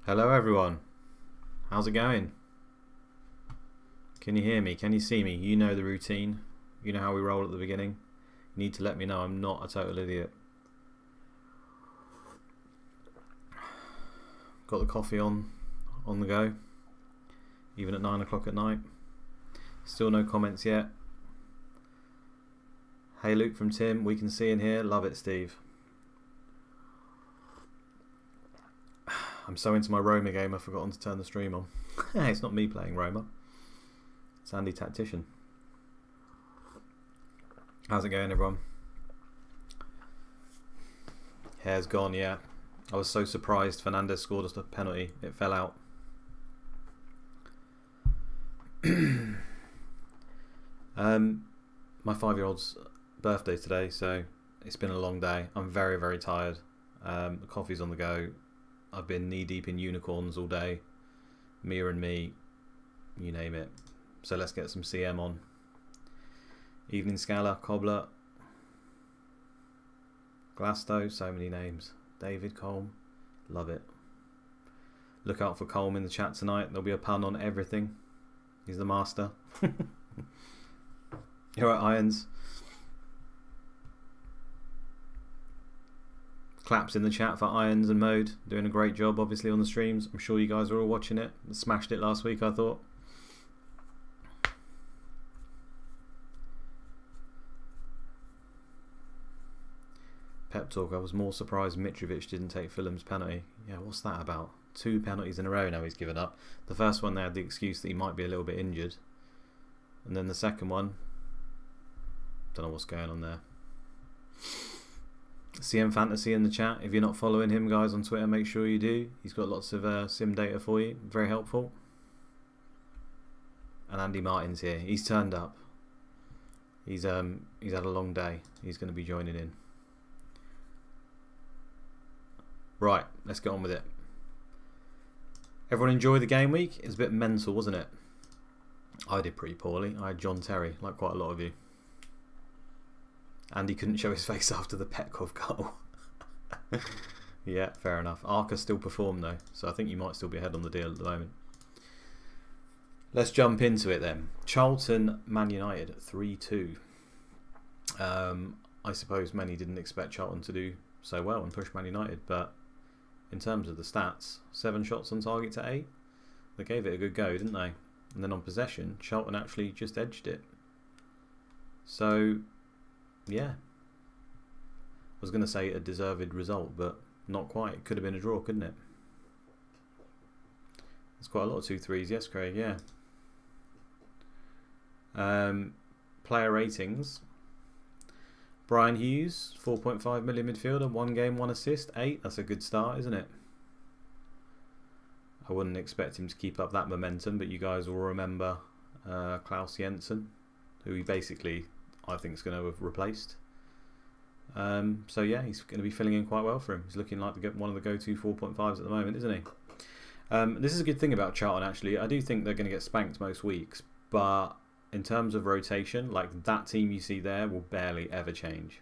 Hello everyone, how's it going? Can you hear me? Can you see me? You know the routine, you know how we roll at the beginning. You need to let me know I'm not a total idiot. Got the coffee on the go, even at 9 o'clock at night. Still no comments yet. Hey Luke from Tim, we can see in here, love it Steve. I'm so into my Roma game I've forgotten to turn the stream on. It's not me playing Roma. It's Andy Tactician. How's it going everyone? Hair's gone, yeah. I was so surprised Fernandes scored us a penalty. It fell out. My 5-year-old's birthday today, so it's been a long day. I'm very, very tired. The coffee's on the go. I've been knee deep in unicorns all day. Mia and me, you name it. So let's get some CM on. Evening Scala, Cobbler, Glasto, so many names. David Colm, love it. Look out for Colm in the chat tonight. There'll be a pun on everything. He's the master. You're right, Irons. Claps in the chat for Irons and Mode. Doing a great job, obviously, on the streams. I'm sure you guys are all watching it. Smashed it last week, I thought. Pep talk. I was more surprised Mitrovic didn't take Phillips' penalty. Yeah, what's that about? 2 penalties in a row now he's given up. The first one they had the excuse that he might be a little bit injured. And then the second one, don't know what's going on there. CM Fantasy in the chat. If you're not following him, guys, on Twitter, make sure you do. He's got lots of sim data for you. Very helpful. And Andy Martin's here. He's turned up. He's had a long day. He's going to be joining in. Right, let's get on with it. Everyone enjoy the game week? It was a bit mental, wasn't it? I did pretty poorly. I had John Terry, like quite a lot of you. And he couldn't show his face after the Petkov goal. Yeah, fair enough. Arca still performed though, so I think you might still be ahead on the deal at the moment. Let's jump into it then. Charlton, Man United, 3-2. I suppose many didn't expect Charlton to do so well and push Man United, but in terms of the stats, 7 shots on target to 8. They gave it a good go, didn't they? And then on possession, Charlton actually just edged it. So yeah, I was going to say a deserved result, but not quite. It could have been a draw, couldn't it? There's quite a lot of 2-3s. Yes, Craig, yeah. Player ratings. Bryan Hughes, 4.5 million midfielder, 1 game, 1 assist, 8. That's a good start, isn't it? I wouldn't expect him to keep up that momentum, but you guys will remember Klaus Jensen, who he basically, I think, is going to have replaced. So yeah, he's going to be filling in quite well for him. He's looking like one of the go-to 4.5s at the moment, isn't he? This is a good thing about Charlton, actually. I do think they're going to get spanked most weeks, but in terms of rotation, like that team you see there will barely ever change.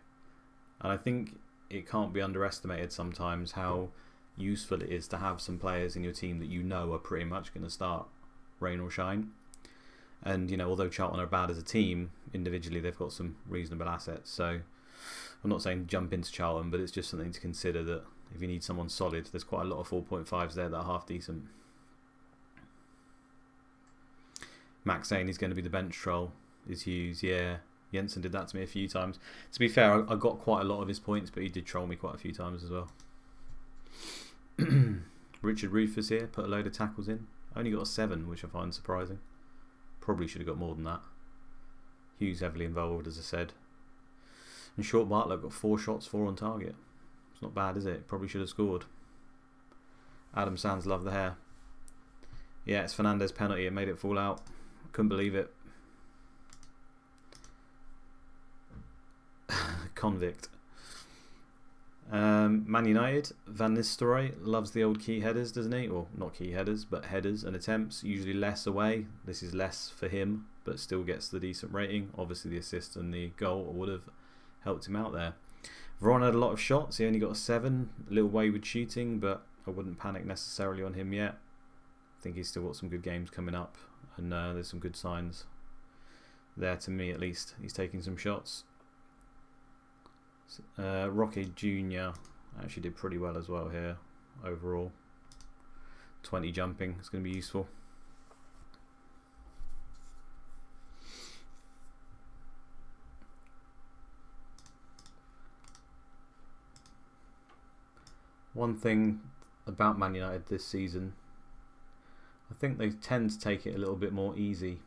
And I think it can't be underestimated sometimes how useful it is to have some players in your team that you know are pretty much going to start rain or shine. And, you know, although Charlton are bad as a team, individually they've got some reasonable assets. So I'm not saying jump into Charlton, but it's just something to consider that if you need someone solid, there's quite a lot of 4.5s there that are half decent. Max saying he's going to be the bench troll is Hughes. Yeah, Jensen did that to me a few times. To be fair, I got quite a lot of his points, but he did troll me quite a few times as well. Richard Rufus here, put a load of tackles in. Only got a 7, which I find surprising. Probably should have got more than that. Hughes heavily involved, as I said. And Short Bartlett got 4 shots, 4 on target. It's not bad, is it? Probably should have scored. Adam Sands loved the hair. Yeah, it's Fernandes' penalty. It made it fall out. Couldn't believe it. Convict. Man United, Van Nistelrooy loves the old key headers, doesn't he? Or not key headers, but headers and attempts. Usually less away. This is less for him, but still gets the decent rating. Obviously the assist and the goal would have helped him out there. Veron had a lot of shots. He only got a 7. A little wayward shooting, but I wouldn't panic necessarily on him yet. I think he's still got some good games coming up, and there's some good signs there to me at least. He's taking some shots. Rocky Jr. actually did pretty well as well here overall. 20 jumping, it's going to be useful. One thing about Man United this season, I think they tend to take it a little bit more easy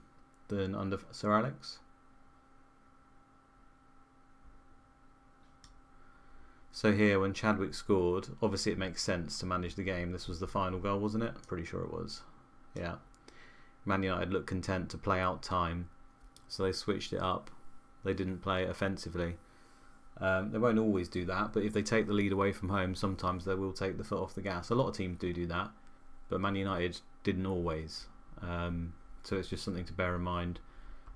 than under Sir Alex. So here, when Chadwick scored, obviously it makes sense to manage the game. This was the final goal, wasn't it? I'm pretty sure it was. Yeah. Man United looked content to play out time, so they switched it up. They didn't play offensively. They won't always do that, but if they take the lead away from home, sometimes they will take the foot off the gas. A lot of teams do that, but Man United didn't always. So it's just something to bear in mind.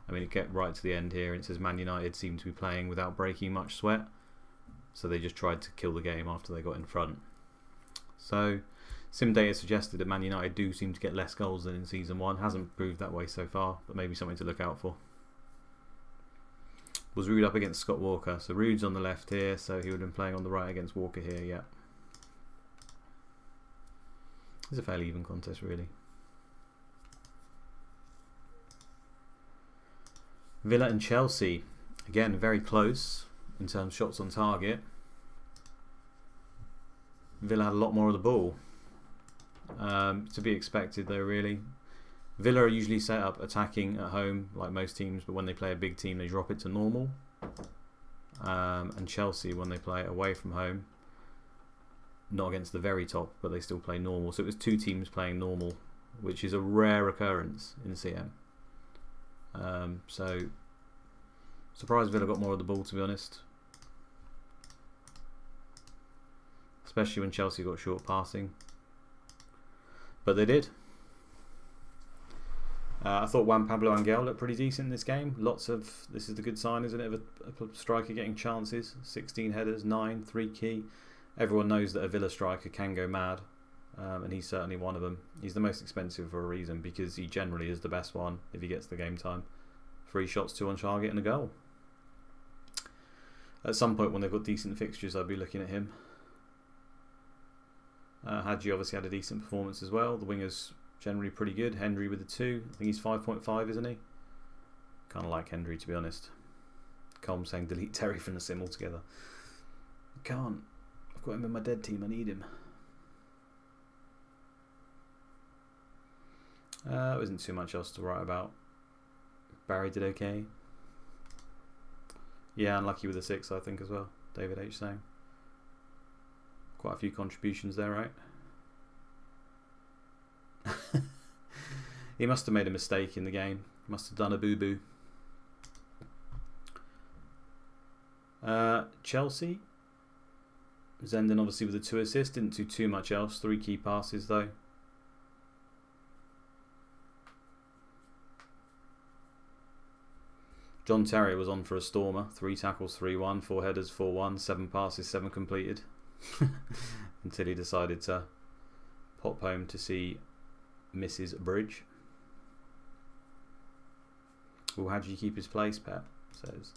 I mean, it get right to the end here, and it says Man United seemed to be playing without breaking much sweat. So they just tried to kill the game after they got in front. So Sim data suggested that Man United do seem to get less goals than in Season 1. Hasn't proved that way so far, but maybe something to look out for. Was Rude up against Scott Walker? So Rude's on the left here, so he would have been playing on the right against Walker here, yeah. It's a fairly even contest, really. Villa and Chelsea. Again, very close in terms of shots on target. Villa had a lot more of the ball. To be expected though, really. Villa are usually set up attacking at home like most teams, but when they play a big team they drop it to normal. And Chelsea, when they play away from home, not against the very top, but they still play normal. So it was two teams playing normal, which is a rare occurrence in CM. So surprised Villa got more of the ball, to be honest. Especially when Chelsea got short passing. But they did. I thought Juan Pablo Angel looked pretty decent in this game. Lots of, this is the good sign, isn't it, of a striker getting chances. 16 headers, 9, 3 key. Everyone knows that a Villa striker can go mad, and he's certainly one of them. He's the most expensive for a reason, because he generally is the best one if he gets the game time. 3 shots, 2 on target and a goal. At some point when they've got decent fixtures, I'll be looking at him. Hadji obviously had a decent performance as well. The wingers generally pretty good. Henry with a 2. I think he's 5.5, isn't he? Kind of like Henry, to be honest. Colm saying delete Terry from the sim altogether. I can't. I've got him in my dead team. I need him. There isn't too much else to write about. Barry did okay. Yeah, unlucky with a 6, I think, as well. David H saying. Quite a few contributions there, right? He must have made a mistake in the game. Must have done a boo-boo. Chelsea. Zenden obviously with a 2 assists. Didn't do too much else. 3 key passes though. John Terry was on for a stormer. 3 tackles, 3-1, 4 headers, 4-1, 7 passes, 7 completed. Until he decided to pop home to see Mrs. Bridge. Well, how did you keep his place, Pep? Says.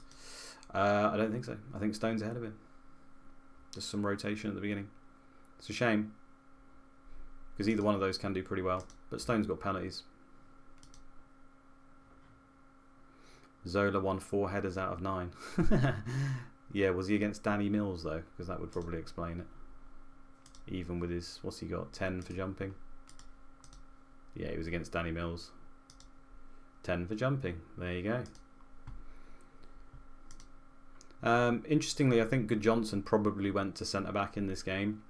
I don't think so. I think Stone's ahead of him. Just some rotation at the beginning. It's a shame, because either one of those can do pretty well. But Stone's got penalties. Zola won 4 headers out of 9. Yeah, was he against Danny Mills though? Because that would probably explain it. Even with his, what's he got? 10 for jumping. Yeah, he was against Danny Mills. 10 for jumping. There you go. Interestingly, I think Johnston probably went to centre back in this game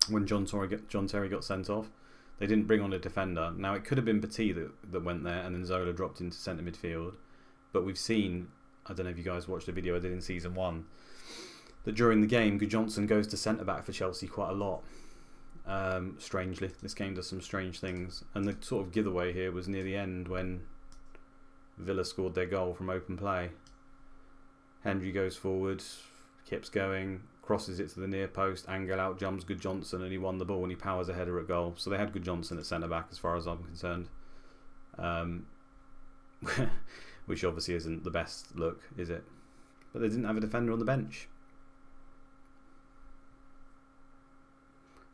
when John Terry got sent off. They didn't bring on a defender. Now it could have been Petit that went there, and then Zola dropped into centre midfield. But we've seen, I don't know if you guys watched the video I did in season 1, that during the game, Johnston goes to centre back for Chelsea quite a lot. Strangely, this game does some strange things, and the sort of giveaway here was near the end when Villa scored their goal from open play. Henry goes forward, keeps going, crosses it to the near post, Angel out jumps good Johnston, and he won the ball and he powers a header at goal. So they had good Johnston at centre back as far as I'm concerned, which obviously isn't the best look, is it? But they didn't have a defender on the bench.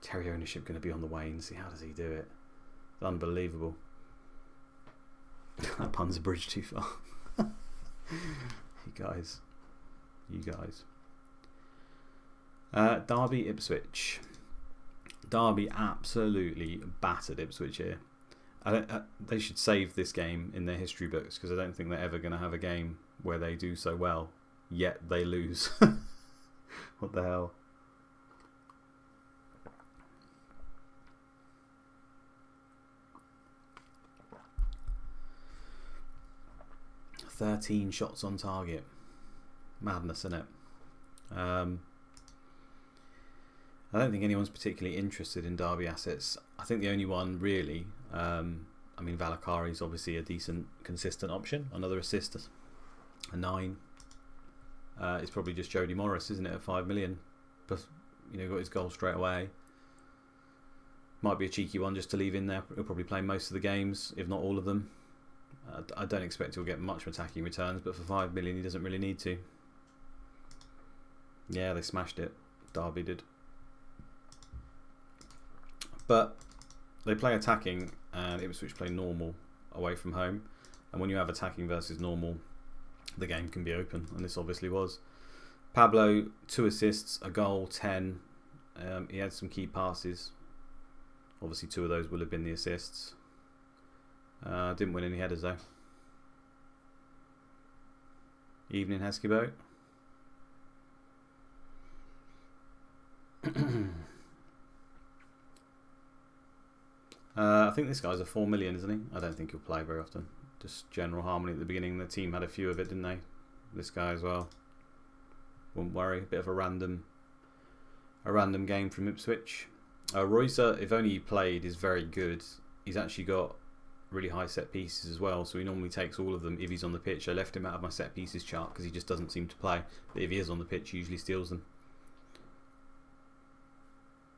Terry ownership going to be on the wane. See, how does he do it? It's unbelievable. That pun's a bridge too far. You guys. Derby Ipswich. Derby absolutely battered Ipswich here. They should save this game in their history books, because I don't think they're ever going to have a game where they do so well, yet they lose. What the hell? "13 shots on target." Madness, isn't it? I don't think anyone's particularly interested in Derby assets. I think the only one really, I mean, Valakari is obviously a decent, consistent option. Another assist, a 9. It's probably just Jody Morris, isn't it, at 5 million? But, you know, got his goal straight away. Might be a cheeky one just to leave in there. He'll probably play most of the games, if not all of them. I don't expect he'll get much attacking returns, but for 5 million he doesn't really need to. Yeah, they smashed it. Derby did. But they play attacking and Ipswich play normal away from home. And when you have attacking versus normal, the game can be open. And this obviously was. Pablo, 2 assists, a goal, 10. He had some key passes. Obviously 2 of those will have been the assists. Didn't win any headers though. Evening, Heskebo. I think this guy's a 4 million, isn't he? I don't think he'll play very often. Just general harmony at the beginning. The team had a few of it, didn't they? This guy as well. Wouldn't worry. A bit of a random game from Ipswich. Royce, if only he played, is very good. He's actually got really high set pieces as well, so he normally takes all of them if he's on the pitch. I left him out of my set pieces chart because he just doesn't seem to play, but if he is on the pitch, he usually steals them.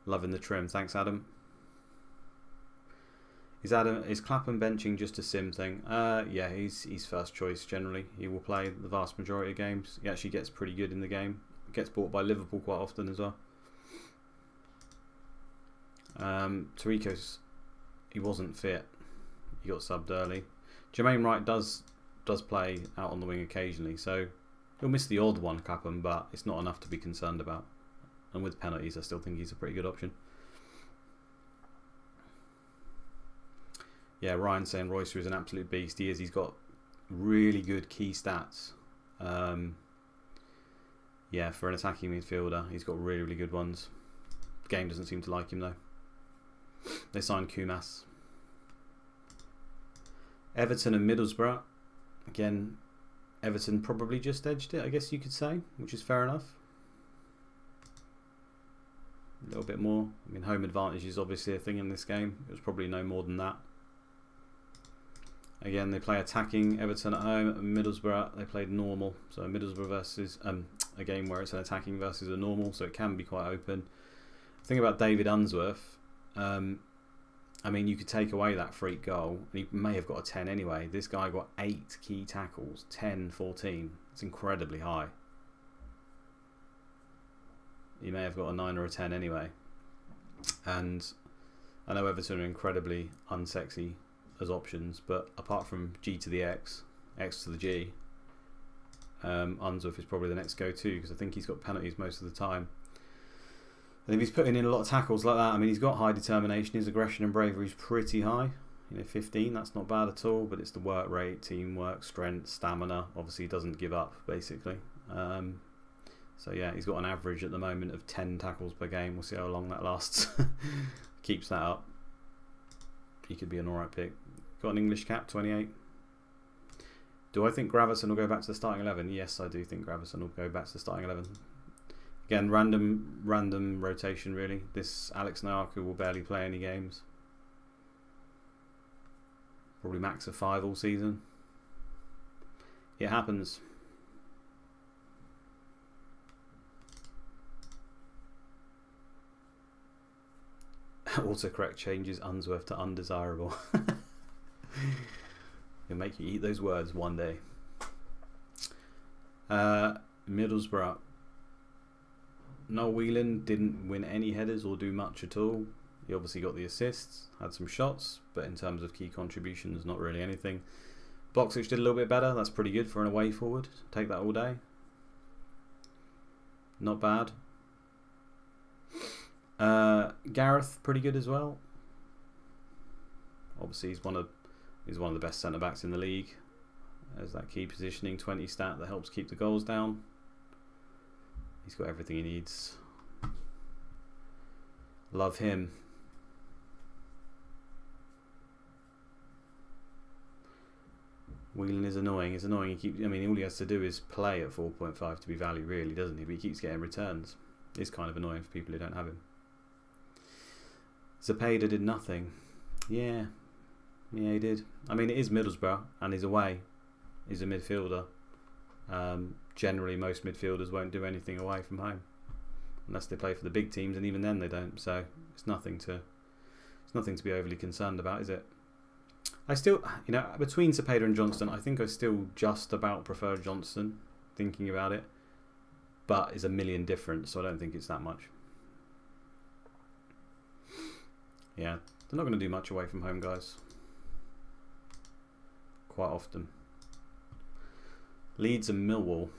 Loving the trim, thanks Adam. Is Clapham benching just a sim thing? Yeah, he's first choice generally. He will play the vast majority of games. He actually gets pretty good in the game. Gets bought by Liverpool quite often as well. Tariko's, he wasn't fit. He got subbed early. Jermaine Wright does play out on the wing occasionally, so he'll miss the odd one, Clapham, but it's not enough to be concerned about. And with penalties, I still think he's a pretty good option. Yeah, Ryan saying Royster is an absolute beast. He is. He's got really good key stats. Yeah, for an attacking midfielder, he's got really, really good ones. The game doesn't seem to like him though. They signed Kumas. Everton and Middlesbrough. Again, Everton probably just edged it, I guess you could say, which is fair enough. A little bit more. I mean, home advantage is obviously a thing in this game. It was probably no more than that. Again, they play attacking. Everton at home. Middlesbrough, they played normal. So Middlesbrough versus a game where it's an attacking versus a normal, so it can be quite open. The thing about David Unsworth, I mean, you could take away that freak goal, and he may have got a 10 anyway. This guy got 8 key tackles, 10, 14. It's incredibly high. He may have got a 9 or a 10 anyway. And I know Everton are incredibly unsexy as options, but apart from G to the X, X to the G, Unsworth is probably the next go-to, because I think he's got penalties most of the time. And if he's putting in a lot of tackles like that, I mean, he's got high determination. His aggression and bravery is pretty high. You know, 15, that's not bad at all, but it's the work rate, teamwork, strength, stamina. Obviously, he doesn't give up, basically. So yeah, he's got an average at the moment of 10 tackles per game. We'll see how long that lasts. Keeps that up. He could be an alright pick. Got an English cap, 28. Do I think Gravison will go back to the starting 11? Yes, I do think Gravison will go back to the starting 11. Again, random rotation really. This Alex Nyarko will barely play any games. Probably max of 5 all season. It happens. Autocorrect changes Unsworth to undesirable. It'll make you eat those words one day. Middlesbrough. Noel Whelan didn't win any headers or do much at all. He obviously got the assists, had some shots, but in terms of key contributions, not really anything. Boxic did a little bit better. That's pretty good for an away forward. Take that all day. Not bad. Gareth, pretty good as well. Obviously, he's one of the best centre backs in the league. There's that key positioning 20 stat that helps keep the goals down. He's got everything he needs. Love him. Whelan is annoying. It's annoying. I mean, all he has to do is play at 4.5 to be value, really, doesn't he? But he keeps getting returns. It's kind of annoying for people who don't have him. Zapata did nothing. Yeah, he did. I mean, it is Middlesbrough, and he's away. He's a midfielder. Generally, most midfielders won't do anything away from home, unless they play for the big teams, and even then they don't. So it's nothing to be overly concerned about, is it? I still, between Zapata and Johnston, I think I still just about prefer Johnston, thinking about it. But it's a million difference, so I don't think it's that much. Yeah, they're not going to do much away from home, guys. Quite often. Leeds and Millwall.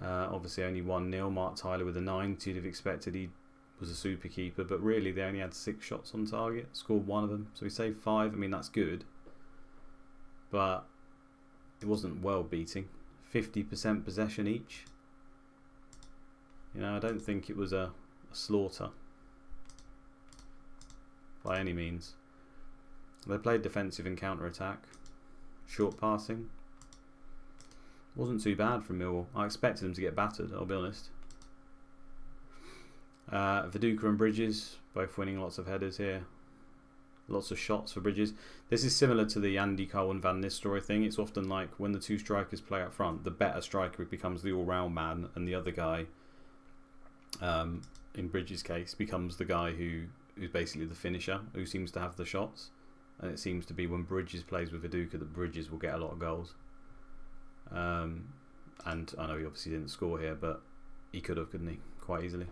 Obviously only 1-0. Mark Tyler with a 9. You'd have expected he was a super keeper, but really they only had 6 shots on target. Scored 1 of them, so he saved 5. I mean, that's good, but it wasn't well beating. 50% possession each. I don't think it was a slaughter by any means. They played defensive and counter-attack. Short passing. Wasn't too bad from Millwall. I expected them to get battered, I'll be honest. Viduka and Bridges, both winning lots of headers here. Lots of shots for Bridges. This is similar to the Andy Cole and Van Nistelrooy thing. It's often like when the two strikers play up front, the better striker becomes the all-round man, and the other guy, in Bridges' case, becomes the guy who's basically the finisher, who seems to have the shots. And it seems to be when Bridges plays with Viduka that Bridges will get a lot of goals. And I know he obviously didn't score here, but he could have, couldn't he? Quite easily.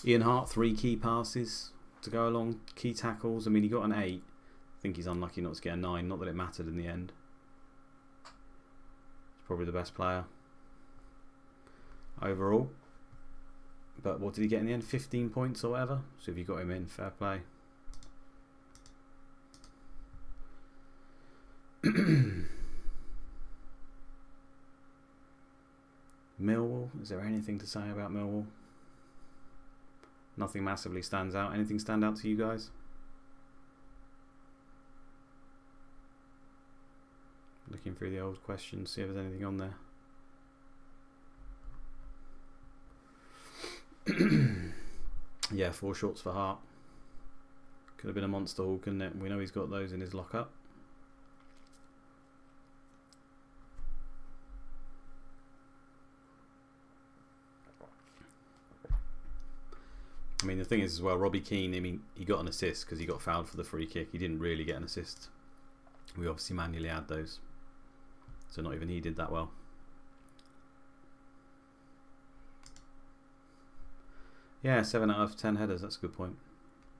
Ian Hart, 3 key passes to go along, key tackles. I mean, he got an 8. I think he's unlucky not to get a 9. Not that it mattered in the end. He's probably the best player overall. But what did he get in the end? 15 points or whatever. So if you got him in, fair play. Millwall. Is there anything to say about Millwall? Nothing massively stands out. Anything stand out to you guys? Looking through the old questions, see if there's anything on there. Yeah, 4 shots for Hart. Could have been a monster haul, couldn't it? We know he's got those in his lockup. I mean, the thing is as well, Robbie Keane, I mean, he got an assist because he got fouled for the free kick. He didn't really get an assist. We obviously manually add those. So not even he did that well. Yeah, 7 out of 10 headers. That's a good point.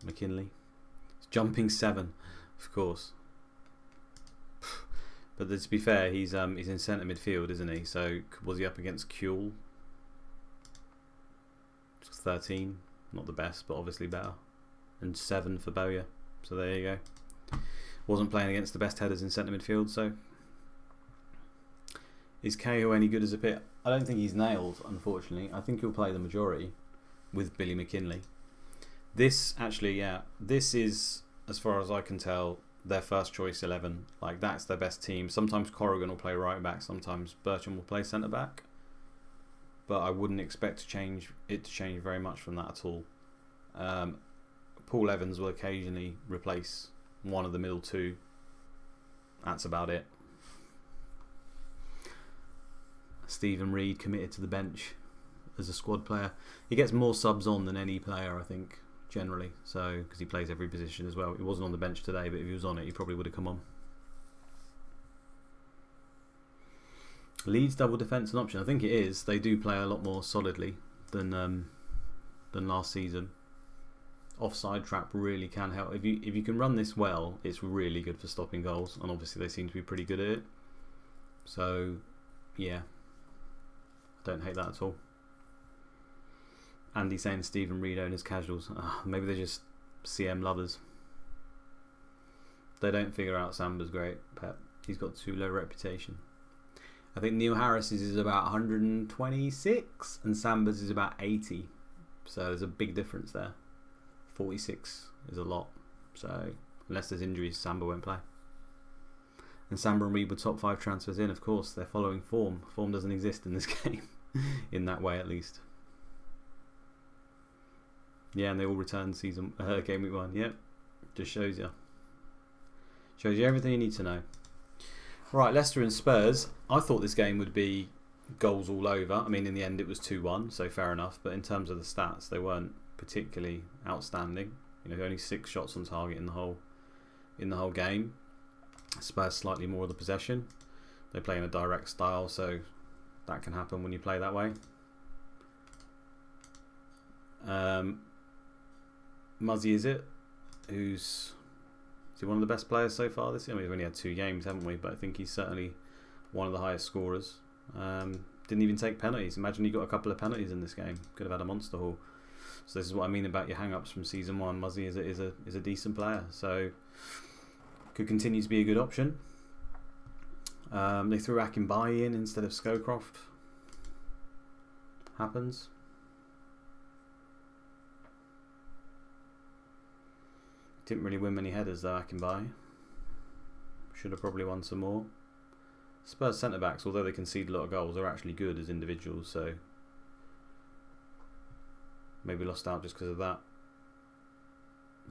McKinley. It's jumping 7, of course. But to be fair, he's in centre midfield, isn't he? So was he up against Kuhl? 13. Not the best, but obviously better. And 7 for Bowyer. So there you go. Wasn't playing against the best headers in centre midfield, so. Is Cahill any good as a pit? I don't think he's nailed, unfortunately. I think he'll play the majority with Billy McKinley. This, actually, yeah. This is, as far as I can tell, their first choice 11. Like, that's their best team. Sometimes Corrigan will play right back. Sometimes Bertrand will play centre back. But I wouldn't expect it to change very much from that at all. Paul Evans will occasionally replace one of the middle 2. That's about it. Stephen Reed committed to the bench as a squad player. He gets more subs on than any player, I think, generally. So because he plays every position as well. He wasn't on the bench today, but if he was on it, he probably would have come on. Leeds double defence an option? I think it is. They do play a lot more solidly than last season. Offside trap really can help. If you can run this well, it's really good for stopping goals, and obviously they seem to be pretty good at it. So yeah, don't hate that at all. Andy saying Stephen Reid owners casuals. Maybe they're just CM lovers. They don't figure out Samba's great, Pep. He's got too low reputation. I think Neil Harris's is about 126 and Samba's is about 80. So there's a big difference there. 46 is a lot. So unless there's injuries, Samba won't play. And Samba and Reid were top 5 transfers in, of course. They're following form. Form doesn't exist in this game. In that way, at least. Yeah, and they all returned game week 1. Yep. Just shows you. Shows you everything you need to know. Right, Leicester and Spurs. I thought this game would be goals all over. I mean, in the end it was 2-1, so fair enough. But in terms of the stats, they weren't particularly outstanding. You know, only 6 shots on target in the whole game. Spurs slightly more of the possession. They play in a direct style, so that can happen when you play that way. Muzzy, is it? Is he one of the best players so far this year? I mean, we've only had 2 games, haven't we? But I think he's certainly one of the highest scorers. Didn't even take penalties. Imagine he got a couple of penalties in this game. Could have had a monster haul. So this is what I mean about your hang-ups from season 1. Muzzy is a decent player, so could continue to be a good option. They threw Akinbaye in instead of Scowcroft. Happens. Didn't really win many headers though, Akinbaye. Should have probably won some more. Spurs centre-backs, although they concede a lot of goals, are actually good as individuals, so maybe lost out just because of that.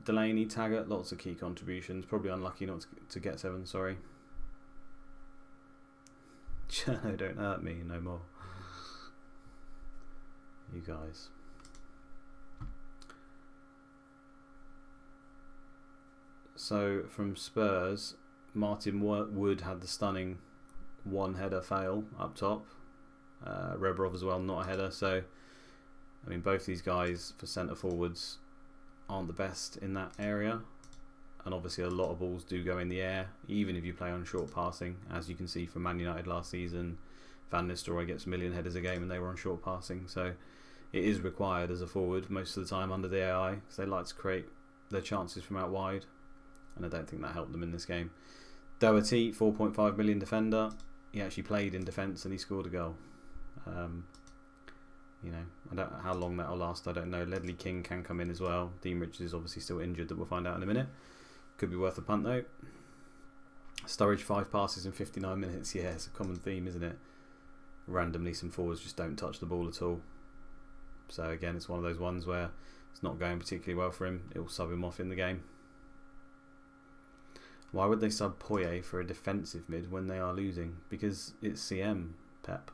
Delaney, Taggart, lots of key contributions. Probably unlucky not to get 7, sorry. Cherno, don't hurt me no more. You guys. So from Spurs, Martin Wood had the stunning 1-header fail up top. Rebrov as well, not a header. So, I mean, both these guys for centre forwards aren't the best in that area. And obviously a lot of balls do go in the air, even if you play on short passing. As you can see from Man United last season, Van Nistelrooy gets a million headers a game and they were on short passing. So it is required as a forward most of the time under the AI, because they like to create their chances from out wide. And I don't think that helped them in this game. Doherty, 4.5 million defender. He actually played in defence and he scored a goal. You know, I don't know how long that will last. I don't know. Ledley King can come in as well. Dean Richards is obviously still injured, that we'll find out in a minute. Could be worth a punt though. Sturridge 5 passes in 59 minutes. Yeah, it's a common theme, isn't it? Randomly, some forwards just don't touch the ball at all. So again, it's one of those ones where it's not going particularly well for him. It will sub him off in the game. Why would they sub Poyet for a defensive mid when they are losing? Because it's CM, Pep.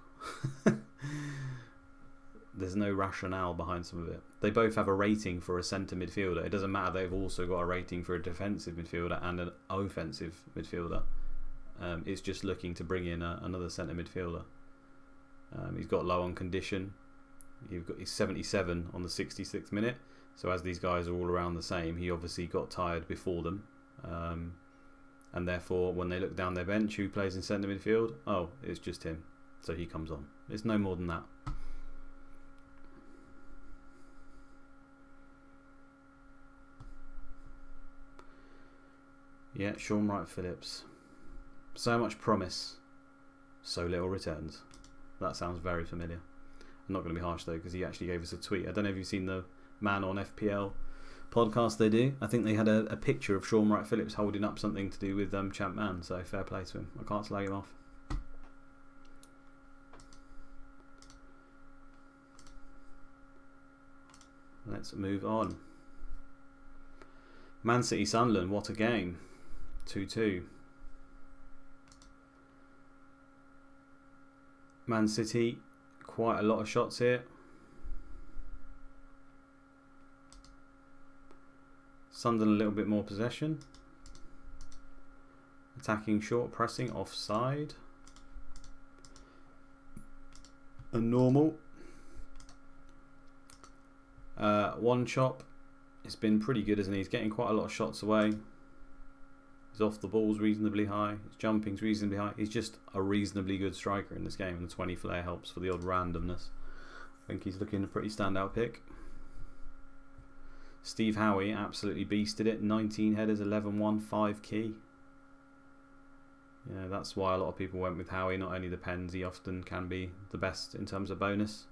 There's no rationale behind some of it. They both have a rating for a centre midfielder. It doesn't matter, they've also got a rating for a defensive midfielder and an offensive midfielder. It's just looking to bring in another centre midfielder. He's got low on condition. He's 77 on the 66th minute. So as these guys are all around the same, he obviously got tired before them. And therefore, when they look down their bench, who plays in centre midfield? Oh, it's just him. So he comes on. It's no more than that. Yeah, Sean Wright Phillips. So much promise, so little returns. That sounds very familiar. I'm not going to be harsh though, because he actually gave us a tweet. I don't know if you've seen the Man on FPL podcast they do. I think they had a picture of Sean Wright Phillips holding up something to do with ChampMan, so fair play to him. I can't slag him off. Let's move on. Man City Sunderland, what a game. 2-2. Man City, quite a lot of shots here. Sunderland a little bit more possession. Attacking short, pressing, offside. And normal. One chop. It's been pretty good, isn't he? He's getting quite a lot of shots away. His off the ball's reasonably high. His jumping's reasonably high. He's just a reasonably good striker in this game, and the 20 flair helps for the odd randomness. I think he's looking a pretty standout pick. Steve Howie absolutely beasted it. 19 headers, 11-1, 5 key. Yeah, that's why a lot of people went with Howie. Not only the pens, he often can be the best in terms of bonus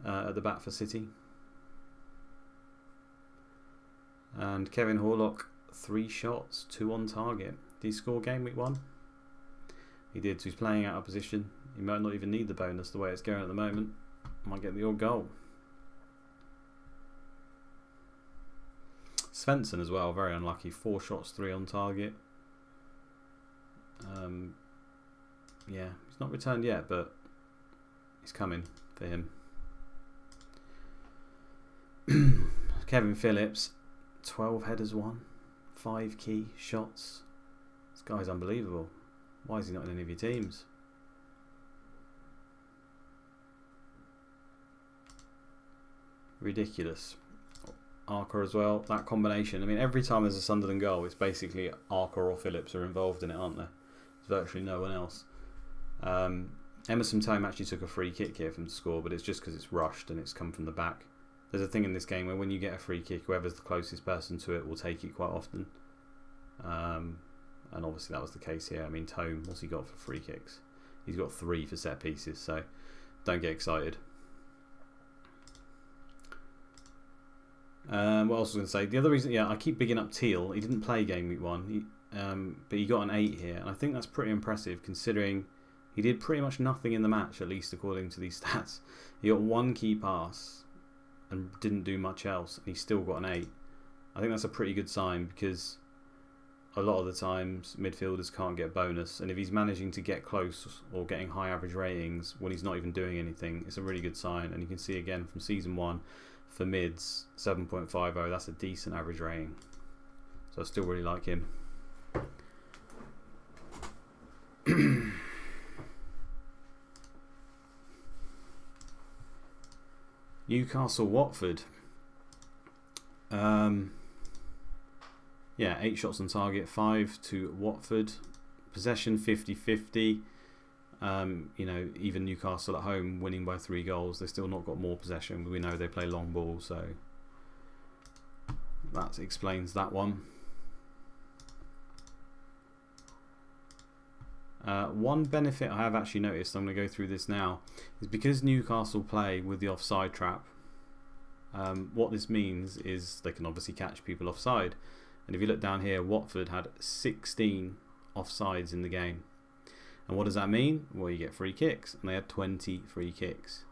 at the back for City. And Kevin Horlock, 3 shots, 2 on target. Did he score game week 1? He did, so he's playing out of position. He might not even need the bonus the way it's going at the moment. Might get the odd goal. Svensson as well, very unlucky. 4 shots, 3 on target. Yeah, he's not returned yet, but he's coming for him. Kevin Phillips, 12 headers, 1, 5 key shots. This guy's unbelievable. Why is he not in any of your teams? Ridiculous. Arca as well, that combination. I mean, every time there's a Sunderland goal, it's basically Arca or Phillips are involved in it, aren't there? There's virtually no one else. Emerson Thome actually took a free kick here for him to score, but it's just because it's rushed and it's come from the back. There's a thing in this game where when you get a free kick, whoever's the closest person to it will take it quite often. And obviously that was the case here. I mean, Thome, what's he got for free kicks? He's got 3 for set pieces, so don't get excited. What else was I going to say? The other reason, yeah, I keep bigging up Teal. He didn't play game week 1, but he got an 8 here, and I think that's pretty impressive considering he did pretty much nothing in the match, at least according to these stats. He got 1 key pass and didn't do much else, and he still got an 8. I think that's a pretty good sign because a lot of the times midfielders can't get bonus, and if he's managing to get close or getting high average ratings when he's not even doing anything, it's a really good sign. And you can see again from season 1 for mids 7.50, that's a decent average rating, so I still really like him. Newcastle Watford. Yeah, 8 shots on target, 5 to Watford. Possession 50-50. You know, even Newcastle at home winning by 3 goals, they've still not got more possession. We know they play long ball, so that explains that one. One benefit I have actually noticed, I'm going to go through this now, is because Newcastle play with the offside trap. What this means is they can obviously catch people offside. And if you look down here, Watford had 16 offsides in the game. And what does that mean? Well, you get free kicks, and they had 20 free kicks.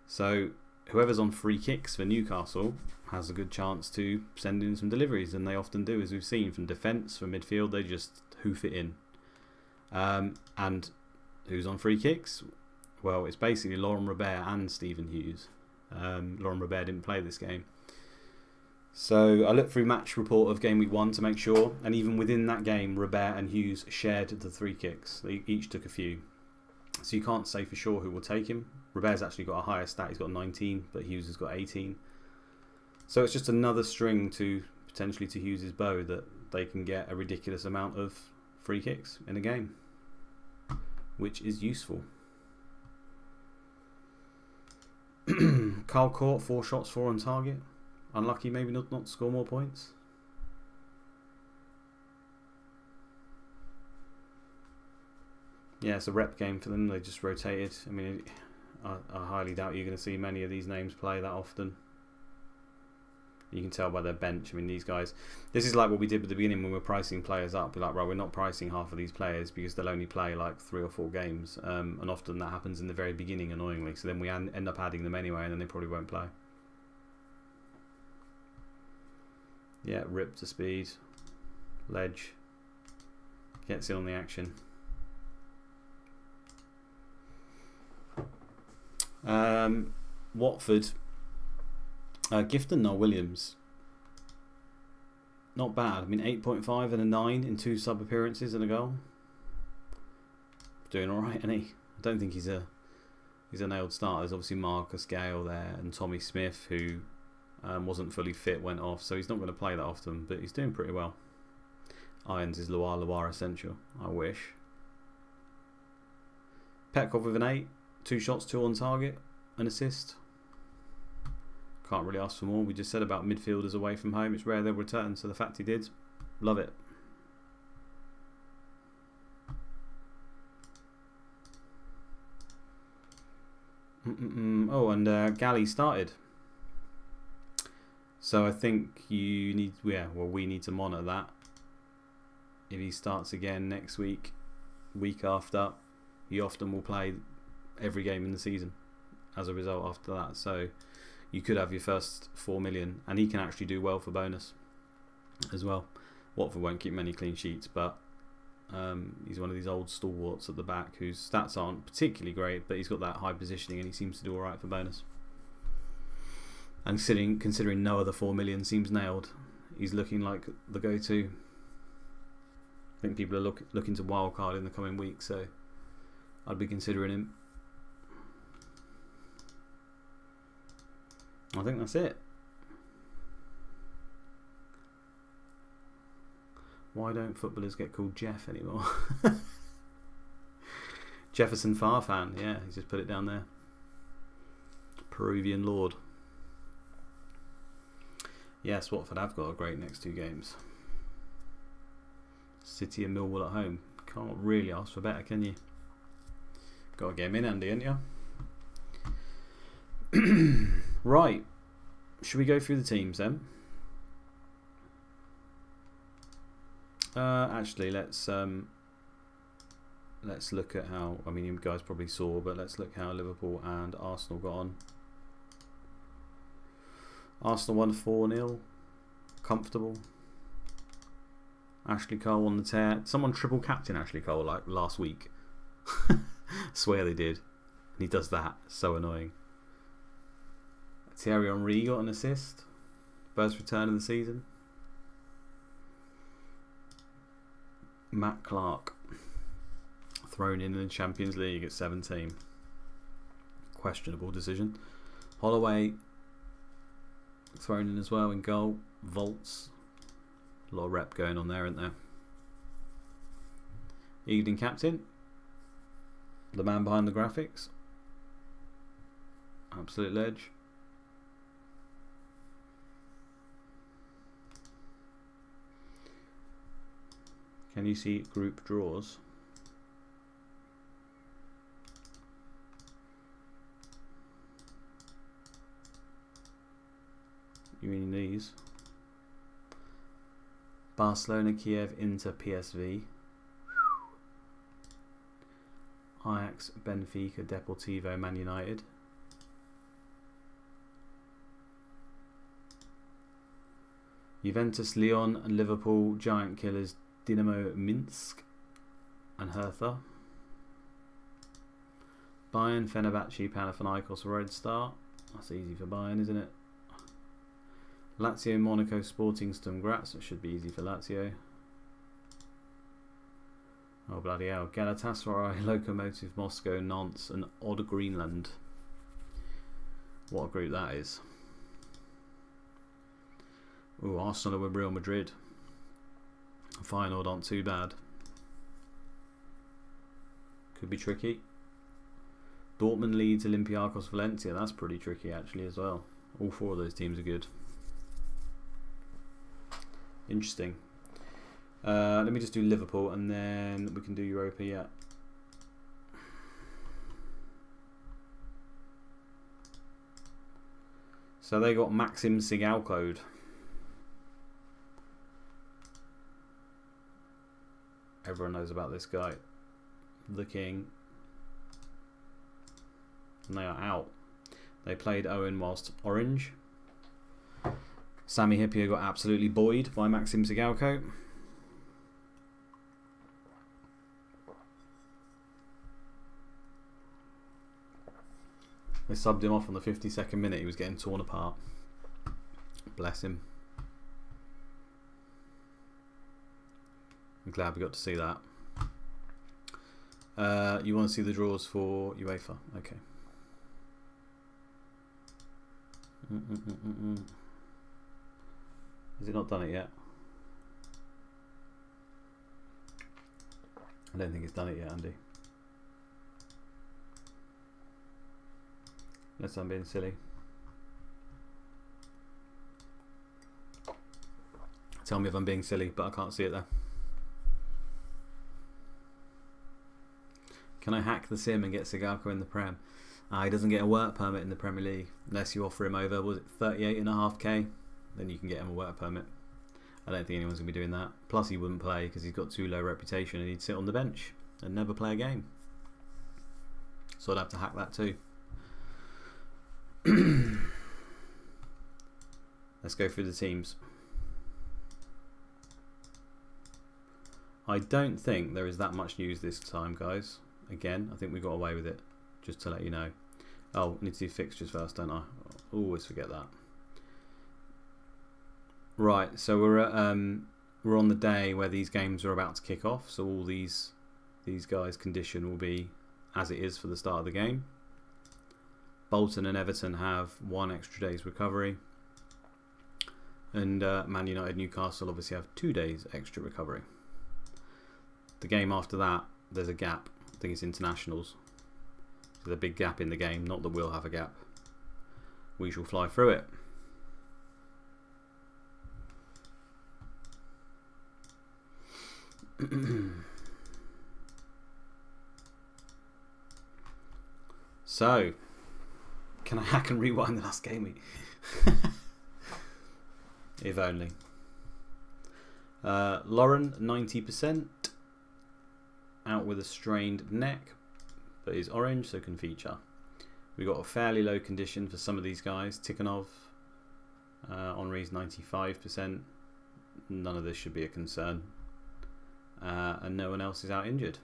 So whoever's on free kicks for Newcastle has a good chance to send in some deliveries, and they often do, as we've seen, from defence, from midfield, they just hoof it in. And who's on free kicks? Well, it's basically Laurent Robert and Stephen Hughes. Laurent Robert didn't play this game. So I looked through match report of game week 1 to make sure, and even within that game, Robert and Hughes shared the 3 kicks. They each took a few. So you can't say for sure who will take him. Robert's actually got a higher stat, he's got 19, but Hughes has got 18. So it's just another string to potentially to Hughes' bow that they can get a ridiculous amount of free kicks in a game, which is useful. Carl Court, 4 shots, 4 on target. Unlucky maybe not to score more points. Yeah, it's a rep game for them. They just rotated. I mean, I highly doubt you're going to see many of these names play that often. You can tell by their bench. I mean, these guys, this is like what we did at the beginning when we were pricing players up. We're like, right, we're not pricing half of these players because they'll only play like 3 or 4 games. And often that happens in the very beginning, annoyingly. So then we end up adding them anyway, and then they probably won't play. Yeah, rip to speed. Ledge. Gets in on the action. Watford. Gifton Noel Williams. not bad. I mean, 8.5 and a 9 in 2 sub appearances and a goal. Doing all right, isn't he? I don't think he's a nailed starter. There's obviously Marcus Gale there and Tommy Smith, who wasn't fully fit, went off, so he's not going to play that often, but he's doing pretty well. Irons is Loire essential. I wish. Petkov with an 8, 2 shots, 2 on target, an assist. Can't really ask for more. We just said about midfielders away from home. It's rare they'll return, so the fact he did, love it. Oh, and Galley started. So I think you need, we need to monitor that. If he starts again next week, week after, he often will play every game in the season as a result after that. So you could have your first 4 million, and he can actually do well for bonus as well. Watford won't keep many clean sheets, but he's one of these old stalwarts at the back whose stats aren't particularly great, but he's got that high positioning and he seems to do alright for bonus. And considering no other 4 million seems nailed, he's looking like the go-to. I think people are looking to wildcard in the coming week, so I'd be considering him. I think that's it. Why don't footballers get called Jeff anymore? Jefferson Farfan, yeah, he's just put it down there. Peruvian Lord. Yes, Watford have got a great next 2 games. City and Millwall at home. Can't really ask for better, can you? Got to get him in, Andy, ain't you? Right. Should we go through the teams then? Actually, let's look at how. I mean, you guys probably saw, but let's look how Liverpool and Arsenal got on. Arsenal won 4-0. Comfortable. Ashley Cole on the tear. Someone triple captain Ashley Cole like last week. I swear they did. And he does that. So annoying. Thierry Henry got an assist. First return of the season. Matt Clark thrown in the Champions League at 17. Questionable decision. Holloway thrown in as well in goal. Volts. A lot of rep going on there, isn't there? Evening captain. The man behind the graphics. Absolute ledge. Can you see group draws? You mean these? Barcelona, Kiev, Inter, PSV. Ajax, Benfica, Deportivo, Man United. Juventus, Lyon, and Liverpool, Giant Killers, Dinamo Minsk and Hertha. Bayern, Fenerbahce, Panathinaikos, Red Star. That's easy for Bayern, isn't it? Lazio, Monaco, Sporting, Sturm Graz. It should be easy for Lazio. Oh bloody hell. Galatasaray, Lokomotiv Moscow, Nantes and Odd Greenland. What a group that is. Ooh, Arsenal with Real Madrid. Feyenoord aren't too bad. Could be tricky. Dortmund, Leeds, Olympiacos, Valencia. That's pretty tricky actually as well. All 4 of those teams are good. Interesting. Let me just do Liverpool and then we can do Europa yet. So they got Maxim Sigalkode. Everyone knows about this guy. The King. And they are out. They played Owen whilst orange. Sami Hyypiä got absolutely buoyed by Maxim Sigalko. They subbed him off on the 52nd minute. He was getting torn apart. Bless him. I'm glad we got to see that. You want to see the draws for UEFA? Okay. Has it not done it yet? I don't think it's done it yet, Andy. Unless I'm being silly. Tell me if I'm being silly, but I can't see it there. Can I hack the sim and get Nyarko in the Prem? He doesn't get a work permit in the Premier League unless you offer him over, was it 38.5k? Then you can get him a work permit. I don't think anyone's going to be doing that. Plus he wouldn't play because he's got too low reputation and he'd sit on the bench and never play a game. So I'd have to hack that too. Let's go through the teams. I don't think there is that much news this time, guys. Again, I think we got away with it, just to let you know. Oh, I need to do fixtures first, don't I? I always forget that. Right, so we're on the day where these games are about to kick off. So all these guys' condition will be as it is for the start of the game. Bolton and Everton have 1 extra day's recovery, and Man Utd, Newcastle obviously have 2 days extra recovery. The game after that, there's a gap. I think it's internationals. There's a big gap in the game. Not that we'll have a gap. We shall fly through it. So, can I hack and rewind the last game week? If only. Lauren, 90%. Out with a strained neck, but is orange, so can feature. We got a fairly low condition for some of these guys. Tikhonov, Henry's 95%. None of this should be a concern. And no one else is out injured.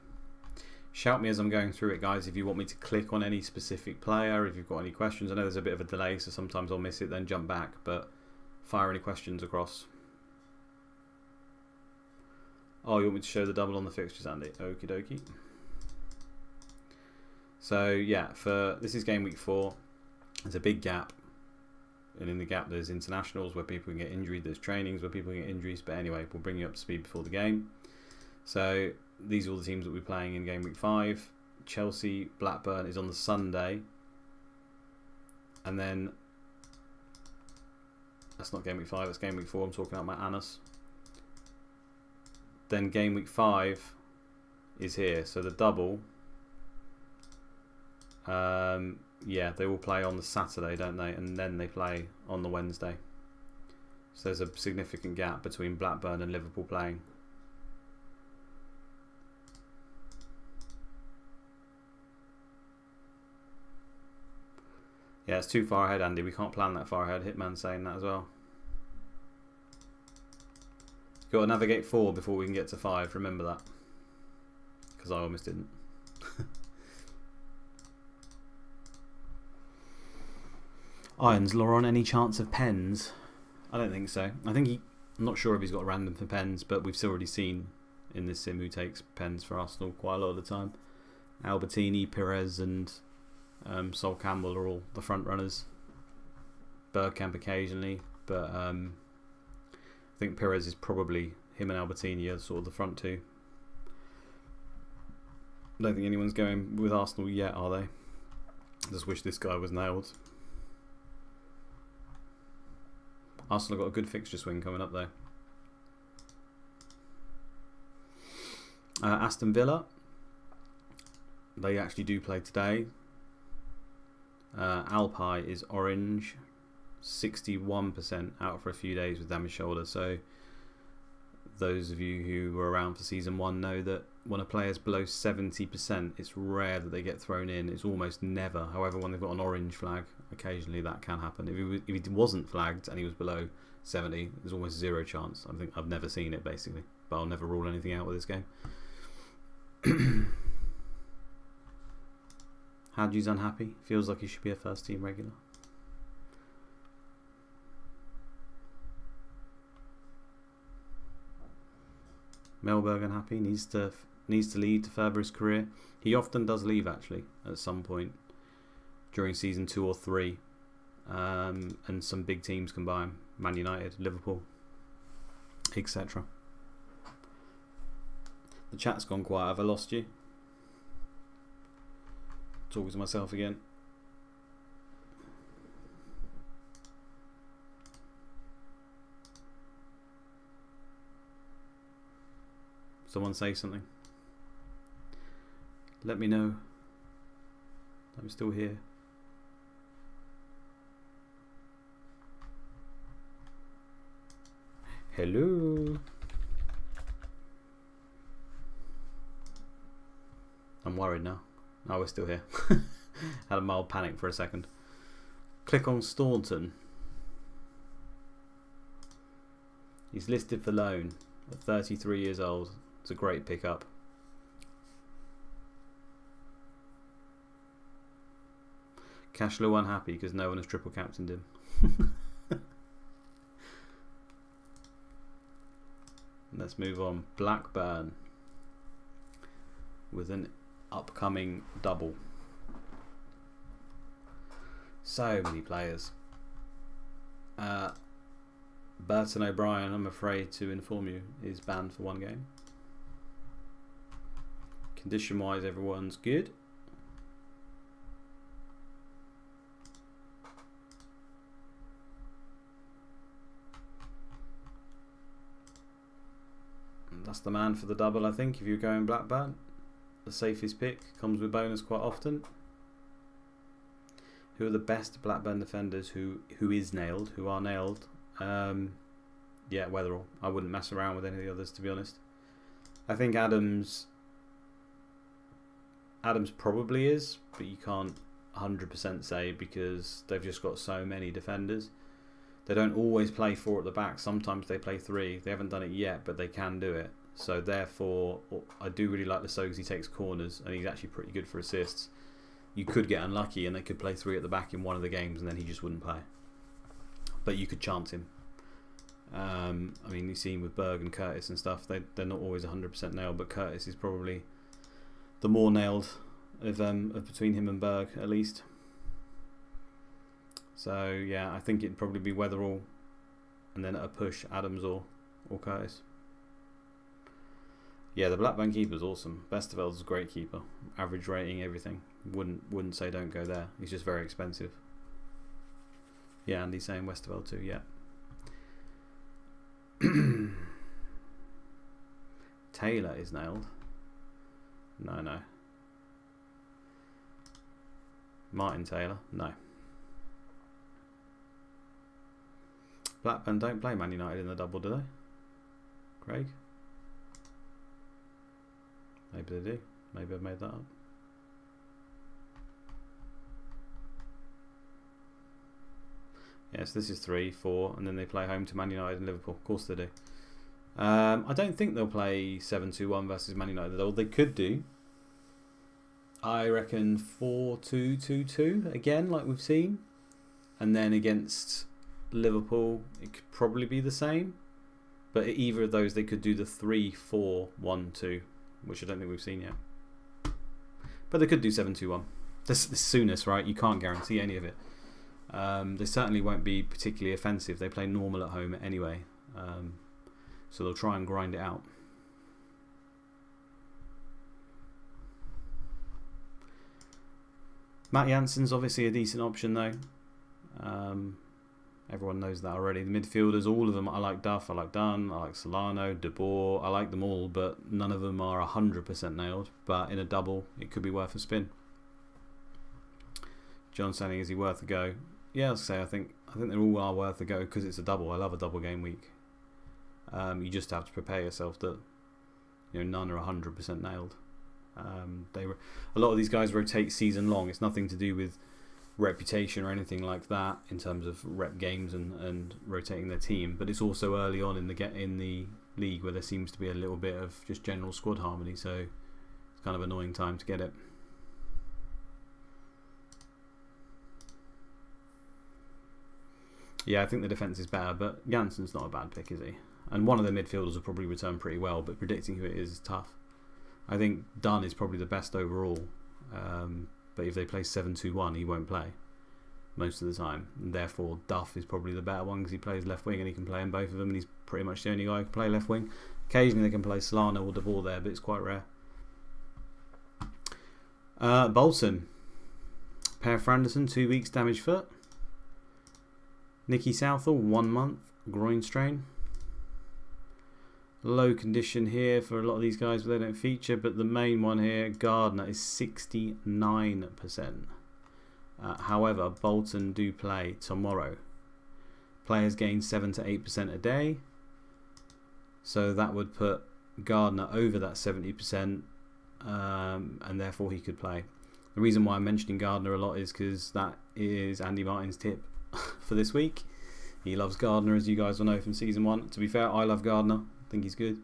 Shout me as I'm going through it, guys, if you want me to click on any specific player, if you've got any questions. I know there's a bit of a delay, so sometimes I'll miss it, then jump back, but fire any questions across. Oh, you want me to show the double on the fixtures, Andy? Okie dokie. So, yeah, this is game week 4. There's a big gap. And in the gap, there's internationals where people can get injured. There's trainings where people can get injuries. But anyway, we'll bring you up to speed before the game. So, these are all the teams that we're playing in game week 5. Chelsea, Blackburn is on the Sunday. And then, that's not game week 5, that's game week 4. I'm talking about my Anus. Then game week 5 is here. So the double, yeah, they will play on the Saturday, don't they? And then they play on the Wednesday. So there's a significant gap between Blackburn and Liverpool playing. Yeah, it's too far ahead, Andy. We can't plan that far ahead. Hitman's saying that as well. Got to navigate 4 before we can get to 5. Remember that. Because I almost didn't. Irons, Laurent, any chance of pens? I don't think so. I think I'm not sure if he's got a random for pens, but we've already seen in this sim who takes pens for Arsenal quite a lot of the time. Albertini, Perez and Sol Campbell are all the front runners. Bergkamp occasionally, but I think Perez is probably, him and Albertini are sort of the front two. I don't think anyone's going with Arsenal yet, are they? Just wish this guy was nailed. Arsenal got a good fixture swing coming up though. Aston Villa, they actually do play today. Alpi is orange, 61% out for a few days with damaged shoulder. So those of you who were around for season 1 know that when a player is below 70%, it's rare that they get thrown in. It's almost never. However, when they've got an orange flag, occasionally that can happen. If he wasn't flagged and he was below 70, there's almost zero chance. I think I've never seen it basically, but I'll never rule anything out with this game. Hadji's unhappy. Feels like he should be a first team regular. Mellberg unhappy, needs to leave to further his career. He often does leave actually at some point during season 2 or 3, and some big teams can buy him. Man United, Liverpool, etc. The chat's gone quiet. Have I lost you? Talking to myself again. Someone say something. Let me know. I'm still here. Hello. I'm worried now. Oh, we're still here. Had a mild panic for a second. Click on Staunton. He's listed for loan at 33 years old. It's a great pickup. Cashlow unhappy because no one has triple captained him. Let's move on. Blackburn with an upcoming double. So many players. Burton O'Brien, I'm afraid to inform you, is banned for 1 game. Condition wise, everyone's good. And that's the man for the double, I think, if you're going Blackburn. The safest pick, comes with bonus quite often. Who are the best Blackburn defenders who are nailed? Yeah, Weatherall. I wouldn't mess around with any of the others, to be honest. I think Adams probably is, but you can't 100% say because they've just got so many defenders. They don't always play 4 at the back. Sometimes they play 3. They haven't done it yet, but they can do it. So therefore, I do really like Lasogga because he takes corners and he's actually pretty good for assists. You could get unlucky and they could play 3 at the back in one of the games and then he just wouldn't play. But you could chance him. I mean, you've seen with Berg and Curtis and stuff, they're not always 100% nailed, but Curtis is probably the more nailed of between him and Berg, at least. So yeah, I think it'd probably be Weatherall, and then at a push, Adams or Curtis. Yeah, the Blackburn keeper's awesome. Westerveld's a great keeper. Average rating, everything. Wouldn't say don't go there. He's just very expensive. Yeah, Andy's saying Westerveld too. Yeah. Taylor is nailed. No. Martin Taylor, no. Blackburn don't play Man United in the double, do they? Craig? Maybe they do. Maybe I've made that up. Yes, this is 3, 4, and then they play home to Man United and Liverpool. Of course they do. I don't think they'll play 7-2-1 versus Man United, though. They could do. I reckon 4-2-2-2 again, like we've seen. And then against Liverpool, it could probably be the same. But either of those, they could do the 3-4-1-2, which I don't think we've seen yet. But they could do 7-2-1. This soonest, right? You can't guarantee any of it. They certainly won't be particularly offensive. They play normal at home anyway. So they'll try and grind it out. Matt Jansen's obviously a decent option though. Everyone knows that already. The midfielders, all of them, I like Duff, I like Dunn, I like Solano, De Boer. I like them all, but none of them are 100% nailed. But in a double, it could be worth a spin. John saying, is he worth a go? Yeah, I'll say I think they all are worth a go because it's a double. I love a double game week. You just have to prepare yourself that none are 100% nailed. A lot of these guys rotate season long. It's nothing to do with reputation or anything like that in terms of rep games and rotating their team, but it's also early on in the league where there seems to be a little bit of just general squad harmony, so it's kind of an annoying time to get it. Yeah, I think the defence is better, but Jansen's not a bad pick, is he? And one of the midfielders will probably return pretty well, but predicting who it is tough. I think Dunn is probably the best overall. But if they play 7-2-1, he won't play most of the time. And therefore, Duff is probably the better one because he plays left wing and he can play in both of them. And he's pretty much the only guy who can play left wing. Occasionally they can play Solana or DeVore there, but it's quite rare. Bolton. Per Anderson, 2 weeks damaged foot. Nicky Southall, 1 month groin strain. Low condition here for a lot of these guys, but they don't feature. But the main one here, Gardner, is 69%. However, Bolton do play tomorrow. Players gain 7 to 8% a day. So that would put Gardner over that 70%, and therefore he could play. The reason why I'm mentioning Gardner a lot is because that is Andy Martin's tip for this week. He loves Gardner, as you guys will know from season 1. To be fair, I love Gardner. I think he's good.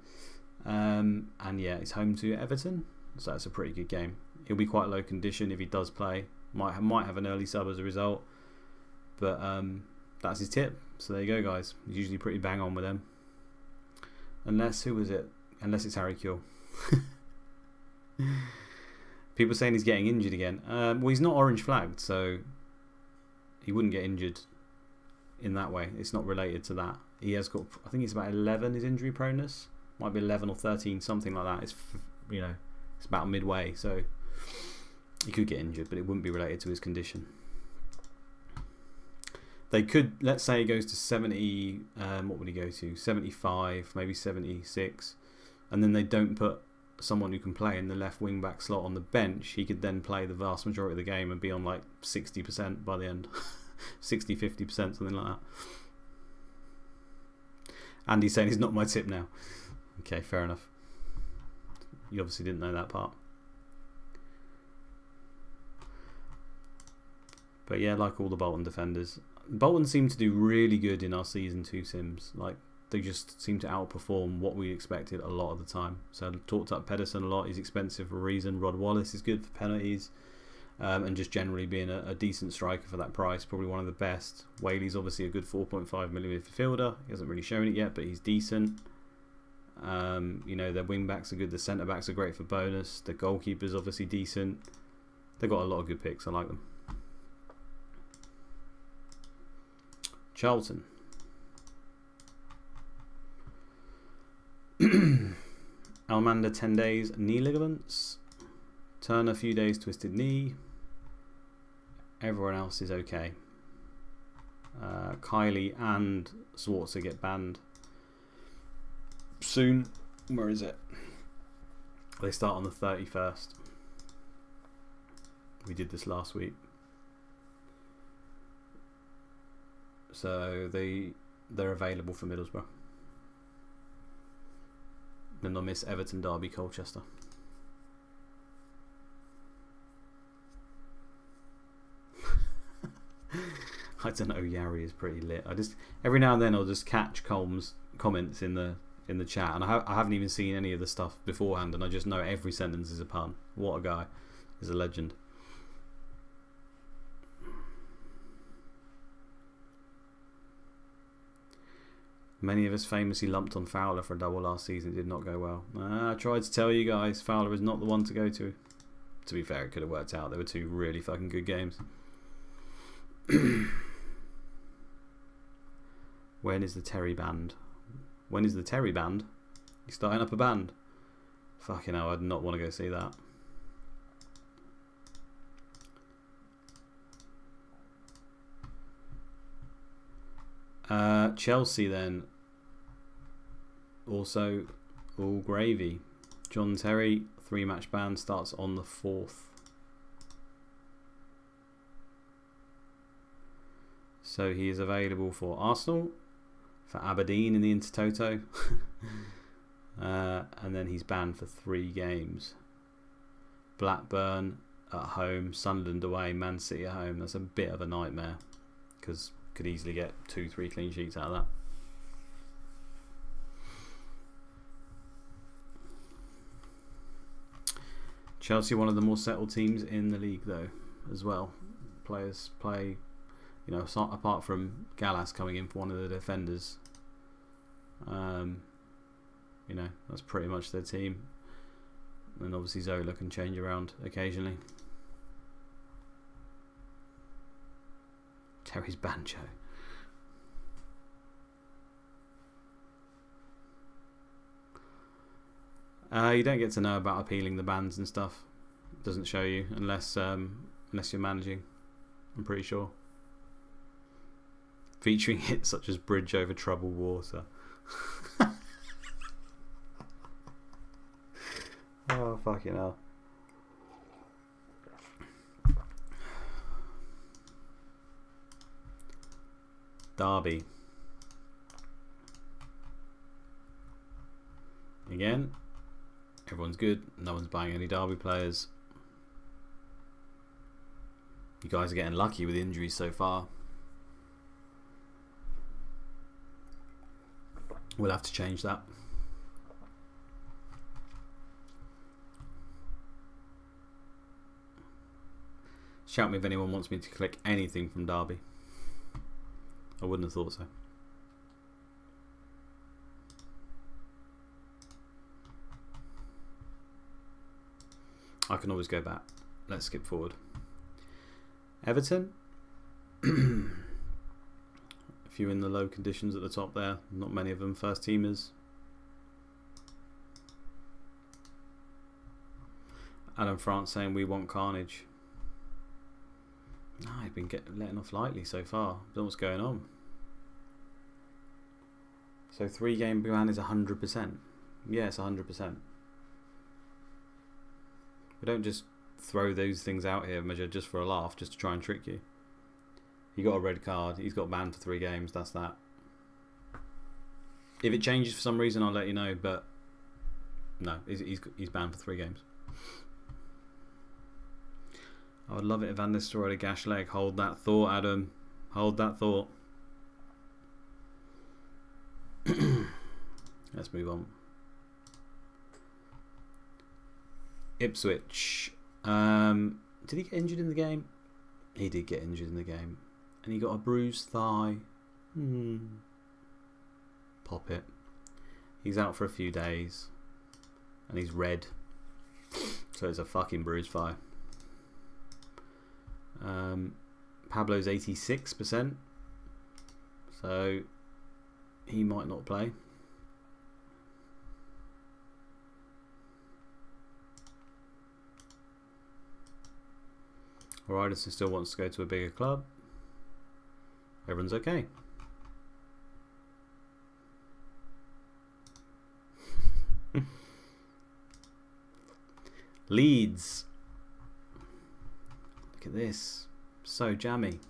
And yeah, it's home to Everton, so that's a pretty good game. He'll be quite low condition if he does play. Might have an early sub as a result. But that's his tip. So there you go, guys. He's usually pretty bang on with them. Unless, who was it? Unless it's Harry Kewell. People saying he's getting injured again. Well, he's not orange flagged, so he wouldn't get injured in that way. It's not related to that. He has got, I think it's about 11 his injury proneness. Might be 11 or 13, something like that. It's, you know, it's about midway, so he could get injured, but it wouldn't be related to his condition. They could, let's say he goes to 70, what would he go to? 75, maybe 76, and then they don't put someone who can play in the left wing back slot on the bench. He could then play the vast majority of the game and be on like 60% by the end. 60, 50%, something like that. Andy's saying he's not my tip now. Okay, fair enough. You obviously didn't know that part. But yeah, like all the Bolton defenders, Bolton seem to do really good in our Season 2 sims. Like, they just seem to outperform what we expected a lot of the time. So I talked up Pedersen a lot. He's expensive for a reason. Rod Wallace is good for penalties. And just generally being a decent striker for that price, probably one of the best. Whaley's obviously a good 4.5 million midfielder. He hasn't really shown it yet, but he's decent. You know, their wing backs are good. The centre backs are great for bonus. The goalkeeper's obviously decent. They've got a lot of good picks. I like them. Charlton. Almanda 10 days knee ligaments. Turner a few days twisted knee. Everyone else is okay. Kylie and Swartzer get banned soon. Where is it? They start on the 31st. We did this last week. So they're available for Middlesbrough. Then they'll miss Everton, Derby, Colchester. I don't know. Yari is pretty lit. I just every now and then I'll just catch Colm's comments in the chat, and I haven't even seen any of the stuff beforehand, and I just know every sentence is a pun. What a guy! He's a legend. Many of us famously lumped on Fowler for a double last season. It did not go well. I tried to tell you guys, Fowler is not the one to go to. To be fair, it could have worked out. There were two really fucking good games. When is the Terry band? When is the Terry band? He's starting up a band. Fucking hell, I'd not want to go see that. Chelsea then. Also, all gravy. John Terry, 3-match ban, starts on the 4th. So he is available for Arsenal, for Aberdeen in the Intertoto, and then he's banned for 3 games. Blackburn at home, Sunderland away, Man City at home. That's a bit of a nightmare because could easily get 2-3 clean sheets out of that. Chelsea, one of the more settled teams in the league though, as well. Players play, you know, apart from Gallas coming in for one of the defenders, You know, that's pretty much their team. And obviously Zola can change around occasionally. Terry's banjo. You don't get to know about appealing the bands and stuff. It doesn't show you unless you're managing, I'm pretty sure. Featuring hits such as Bridge over Troubled Water. Oh, fucking hell. Derby. Again, everyone's good. No one's buying any Derby players. You guys are getting lucky with injuries so far. We'll have to change that. Shout me if anyone wants me to click anything from Derby. I wouldn't have thought so. I can always go back. Let's skip forward. Everton. A few in the low conditions at the top there. Not many of them first teamers. Alan France saying we want carnage. No, I've been letting off lightly so far. Don't know what's going on. So 3-game ban is 100%. Yeah, it's 100%. We don't just throw those things out here, measure just for a laugh, just to try and trick you. He got a red card. He's got banned for 3 games. That's that. If it changes for some reason, I'll let you know. But no, he's banned for 3 games. I would love it if Van Nistelrooy had a gash leg. Hold that thought, Adam. Hold that thought. Let's move on. Ipswich. Did he get injured in the game? He did get injured in the game. And he got a bruised thigh. Pop it. He's out for a few days. And he's red. So it's a fucking bruised thigh. Pablo's 86%. So he might not play. Ryderson still wants to go to a bigger club. Everyone's okay. Leeds. Look at this. So jammy.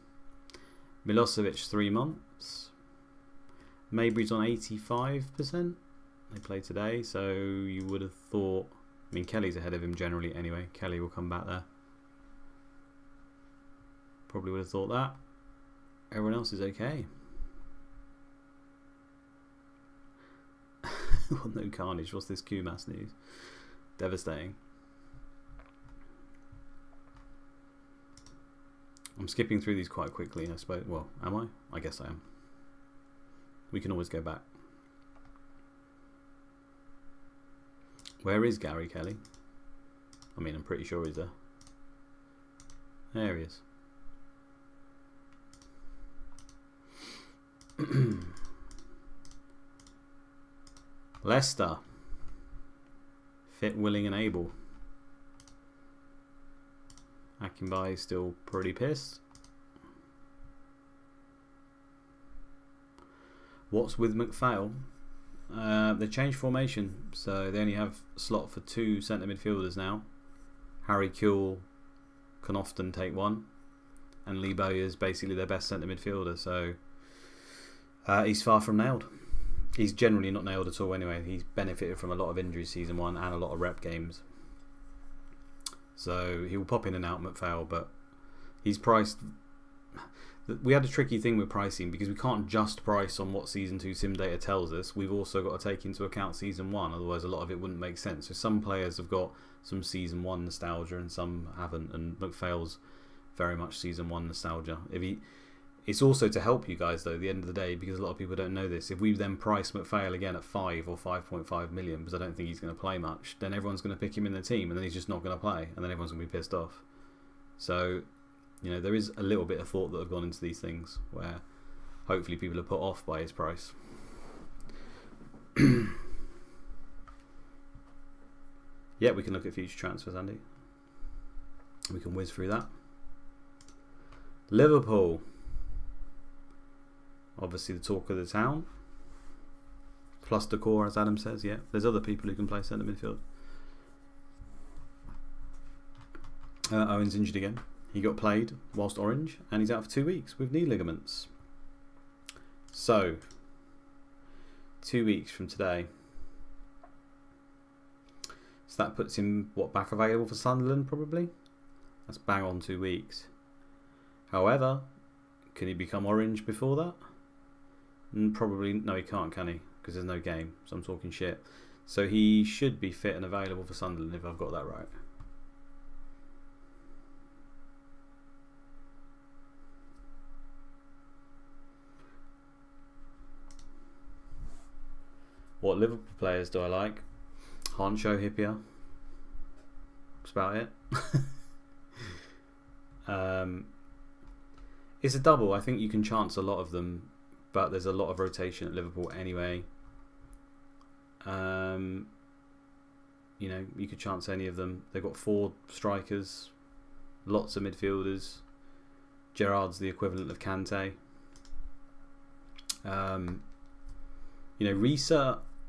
Milosevic 3 months. Mabry's on 85%. They play today, so you would have thought. I mean, Kelly's ahead of him generally anyway. Kelly will come back there. Probably would have thought that. Everyone else is okay. Well, no carnage. What's this Kumas news? Devastating. I'm skipping through these quite quickly, I suppose. Well, am I? I guess I am. We can always go back. Where is Gary Kelly? I mean, I'm pretty sure he's there. There he is. Leicester. Fit, willing and able. Akinbaye is still pretty pissed. What's with McPhail? They changed formation, so they only have a slot for 2 centre midfielders now. Harry Kewell can often take one, and Lee Bowyer is basically their best centre midfielder, so he's far from nailed. He's generally not nailed at all anyway. He's benefited from a lot of injuries season 1 and a lot of rep games. So he will pop in and out, McPhail, but he's priced. We had a tricky thing with pricing because we can't just price on what Season 2 sim data tells us. We've also got to take into account Season 1, otherwise a lot of it wouldn't make sense. So some players have got some Season 1 nostalgia and some haven't, and McPhail's very much Season 1 nostalgia. If It's also to help you guys, though, at the end of the day, because a lot of people don't know this. If we then price McPhail again at 5 or 5.5 million, because I don't think he's going to play much, then everyone's going to pick him in the team, and then he's just not going to play, and then everyone's going to be pissed off. So, you know, there is a little bit of thought that have gone into these things, where hopefully people are put off by his price. Yeah, we can look at future transfers, Andy. We can whiz through that. Liverpool. Obviously the talk of the town. Plus decor, as Adam says, yeah. There's other people who can play centre midfield. Owen's injured again. He got played whilst orange, and he's out for 2 weeks with knee ligaments. So, 2 weeks from today. So that puts him, what, back available for Sunderland, probably? That's bang on 2 weeks. However, can he become orange before that? Probably, no, he can't, can he? Because there's no game, so I'm talking shit. So he should be fit and available for Sunderland, if I've got that right. What Liverpool players do I like? Hancho Hippier. That's about it. It's a double. I think you can chance a lot of them, but there's a lot of rotation at Liverpool anyway. You know, you could chance any of them. They've got 4 strikers, lots of midfielders. Gerrard's the equivalent of Kante. You know,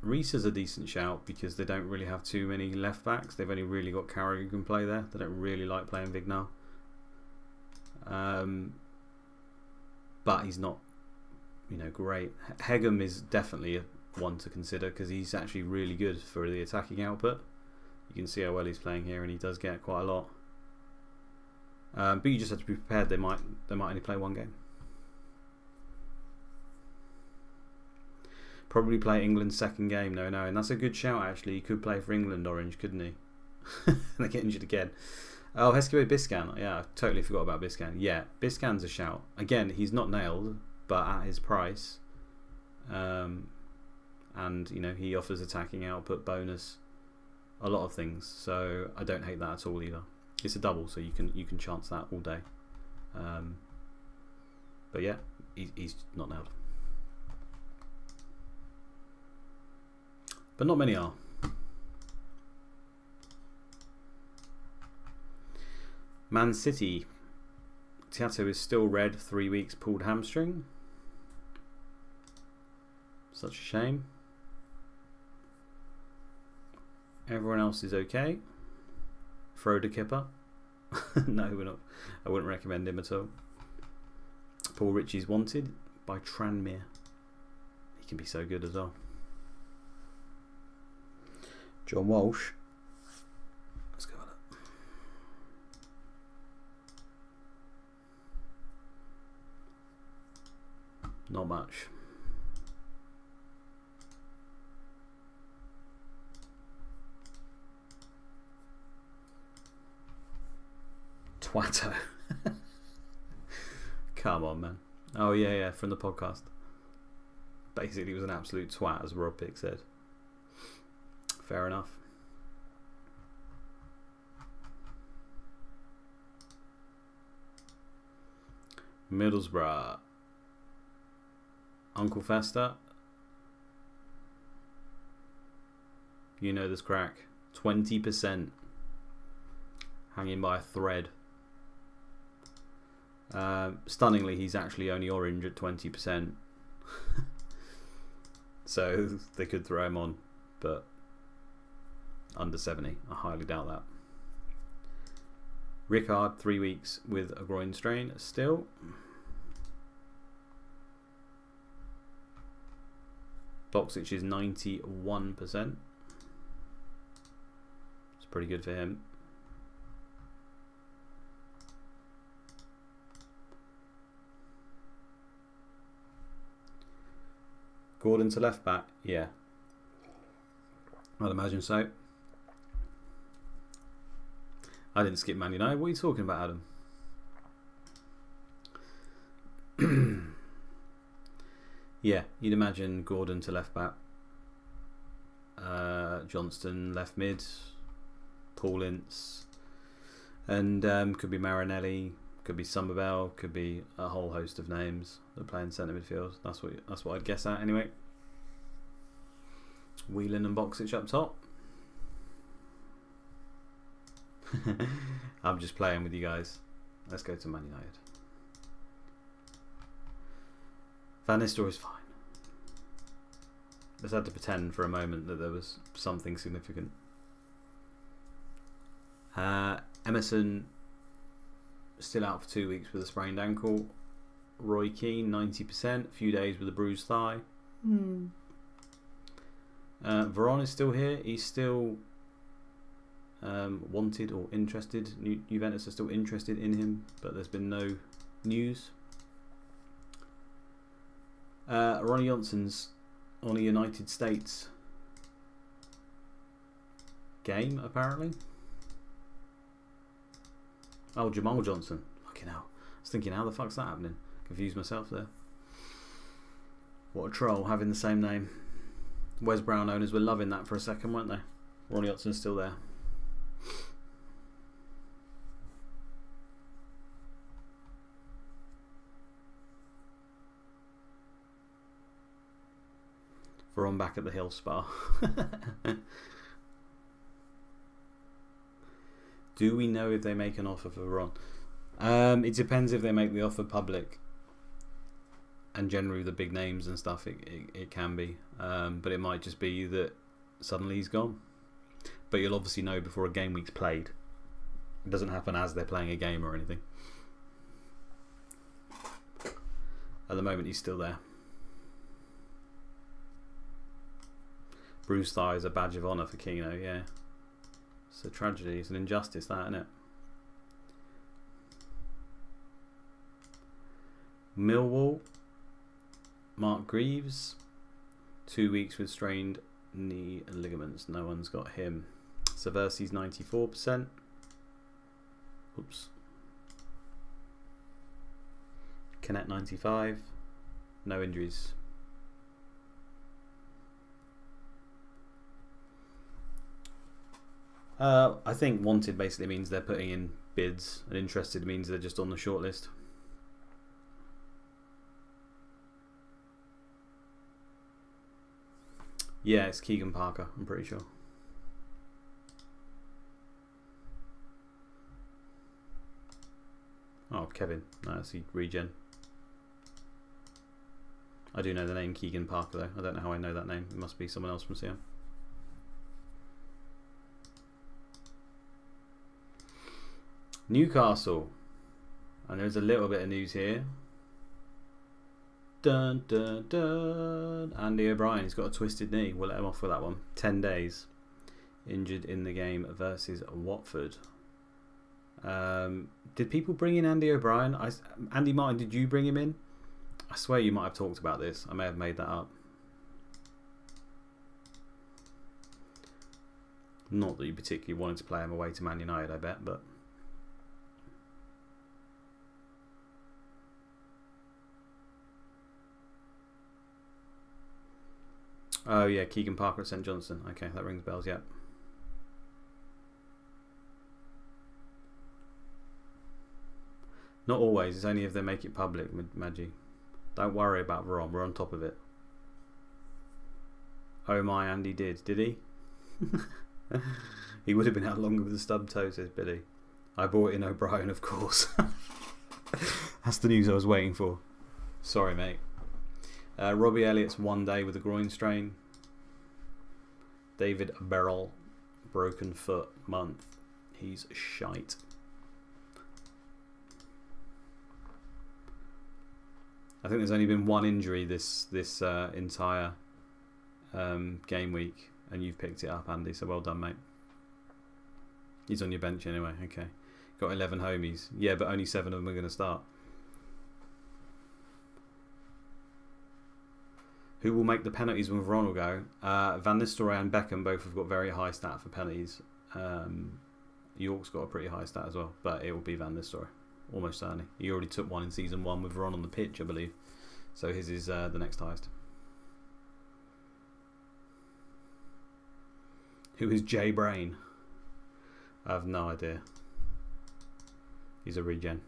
Reese's a decent shout because they don't really have too many left backs. They've only really got Carragher who can play there. They don't really like playing Vignal. But he's not, you know, great. Hegem is definitely one to consider because he's actually really good for the attacking output. You can see how well he's playing here, and he does get quite a lot. But you just have to be prepared. They might only play 1 game. Probably play England's second game. No, and that's a good shout actually. He could play for England orange, couldn't he? They get injured again. Oh, Heskebe Biscan. Yeah, I totally forgot about Biscan. Yeah, Biscan's a shout. Again, he's not nailed, but at his price. And, you know, he offers attacking output, bonus, a lot of things. So I don't hate that at all either. It's a double, so you can chance that all day. But yeah, he's not nailed. But not many are. Man City. Tiato is still red, 3 weeks, pulled hamstring. Such a shame. Everyone else is okay. Frode Kipper. No, we're not. I wouldn't recommend him at all. Paul Ritchie's wanted by Tranmere. He can be so good as well. John Walsh. Let's go with it. Not much. Twatto. Come on, man. Oh, yeah, from the podcast. Basically, it was an absolute twat, as Rob Pick said. Fair enough. Middlesbrough. Uncle Fester. You know this crack. 20%. Hanging by a thread. Stunningly, he's actually only orange at 20%. So they could throw him on, but under 70. I highly doubt that. Rickard, 3 weeks with a groin strain still. Boxic is 91%. It's pretty good for him. Gordon to left back, yeah. I'd imagine so. I didn't skip Man United. What are you talking about, Adam? Yeah, you'd imagine Gordon to left back, Johnston left mid, Paul Ince, and could be Marinelli, could be Somerville, could be a whole host of names that play in centre midfield. That's what I'd guess at anyway. Whelan and Boxic up top. I'm just playing with you guys. Let's go to Man United. Van Nistelrooy is fine. Let's had to pretend for a moment that there was something significant. Emerson still out for 2 weeks with a sprained ankle. Roy Keane 90%, a few days with a bruised thigh. Veron is still here. He's still wanted or interested. Juventus are still interested in him, but there's been no news. Ronnie Johnson's on a United States game, apparently. Oh, Jamal Johnson. Fucking hell. I was thinking, how the fuck's that happening? Confused myself there. What a troll, having the same name. Wes Brown owners were loving that for a second, weren't they? Ronnie Johnson's still there. Veron back at the Hill Spa. Do we know if they make an offer for Veron? It depends if they make the offer public. And generally the big names and stuff, it can be. But it might just be that suddenly he's gone. But you'll obviously know before a game week's played. It doesn't happen as they're playing a game or anything. At the moment he's still there. Bruce thigh is a badge of honour for Keno, yeah. It's a tragedy, it's an injustice that, isn't it? Millwall, Mark Greaves, 2 weeks with strained knee ligaments. No one's got him. Saversi's 94%. Oops. Canet 95. No injuries. I think wanted basically means they're putting in bids, and interested means they're just on the shortlist. Yeah, it's Keegan Parker, I'm pretty sure. Oh, Kevin. No, that's the regen. I do know the name Keegan Parker though. I don't know how I know that name. It must be someone else from CM. Newcastle, and there's a little bit of news here. Dun dun dun. Andy O'Brien, he's got a twisted knee. We'll let him off with that one. 10 days injured in the game versus Watford. Did people bring in Andy O'Brien? Andy Martin, did you bring him in? I swear you might have talked about this. I may have made that up. Not that you particularly wanted to play him away to Man United, I bet, but. Oh yeah, Keegan Parker at St Johnston. Okay, that rings bells, yeah. Not always, it's only if they make it public, Maggie. Don't worry about Veron, we're on top of it. Oh my, Andy did he? He would have been out longer with a stub toe, says Billy. I brought in O'Brien, of course. That's the news I was waiting for. Sorry, mate. Robbie Elliott's 1 day with a groin strain. David Beryl, broken foot, month. He's shite. I think there's only been one injury this entire game week, and you've picked it up, Andy. So well done, mate. He's on your bench anyway. Okay, got 11 homies. Yeah, but only 7 of them are going to start. Who will make the penalties when Veron will go? Van Nistelrooy and Beckham both have got very high stat for penalties. York's got a pretty high stat as well, but it will be Van Nistelrooy, almost certainly. He already took one in season 1 with Veron on the pitch, I believe. So his is the next highest. Who is J Brain? I have no idea. He's a regen.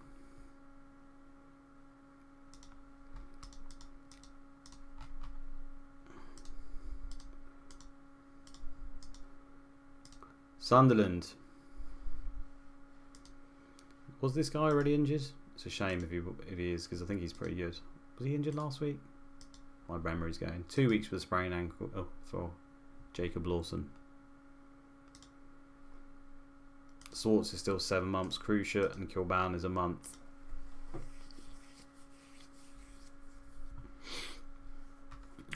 Sunderland. Was this guy already injured? It's a shame if he is, because I think he's pretty good. Was he injured last week? My memory's going. 2 weeks with a sprained ankle for Jacob Lawson. Swartz is still 7 months. Cruciate and Kilban is a month.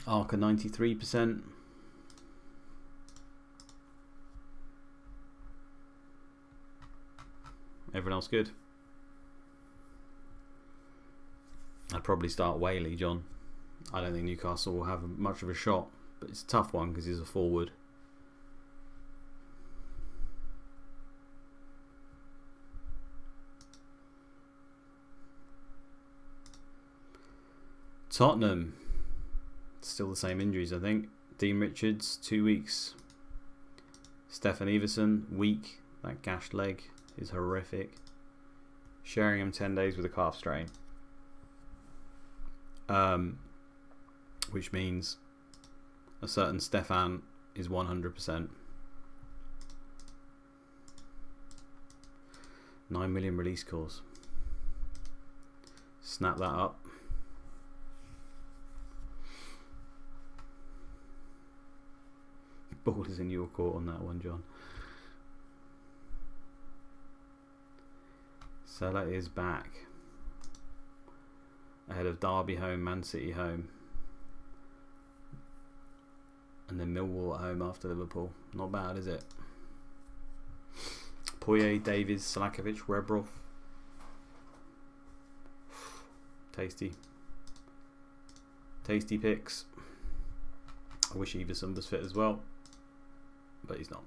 Arca 93%. Everyone else good? I'd probably start Whaley, John. I don't think Newcastle will have much of a shot, but it's a tough one because he's a forward. Tottenham, still the same injuries, I think. Dean Richards, 2 weeks. Stefan Everson, week. That gashed leg is horrific. Sheringham, 10 days with a calf strain. Which means a certain Stefan is 100%. 9 million release calls. Snap that up. Ball is in your court on that one, John. Zola is back. Ahead of Derby home, Man City home. And then Millwall at home after Liverpool. Not bad, is it? Poirier, Davies, Salakovic, Rebrov. Tasty. Tasty picks. I wish Everson was fit as well, but he's not.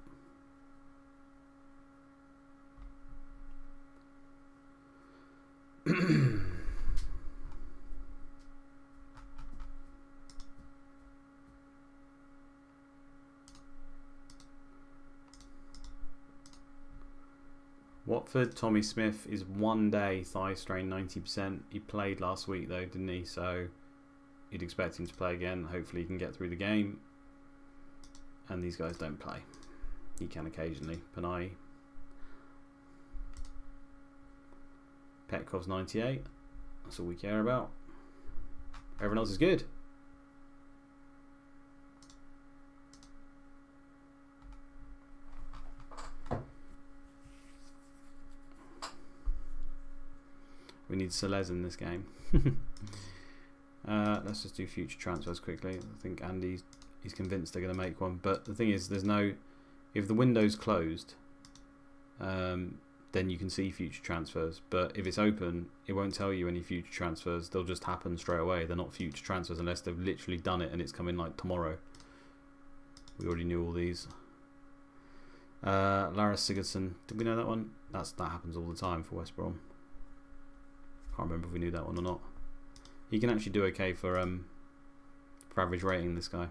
Watford, Tommy Smith is 1 day thigh strain, 90%. He played last week though, didn't he? So you'd expect him to play again. Hopefully he can get through the game. And these guys don't play. He can occasionally. Panay. Petkov's 98. That's all we care about. Everyone else is good. We need Celez in this game. Let's just do future transfers quickly. I think Andy's convinced they're going to make one. But the thing is, there's no... If the window's closed, then you can see future transfers. But if it's open, it won't tell you any future transfers. They'll just happen straight away. They're not future transfers unless they've literally done it and it's coming like tomorrow. We already knew all these. Laris Sigurdsson. Did we know that one? That happens all the time for West Brom. Can't remember if we knew that one or not. He can actually do okay for average rating, this guy.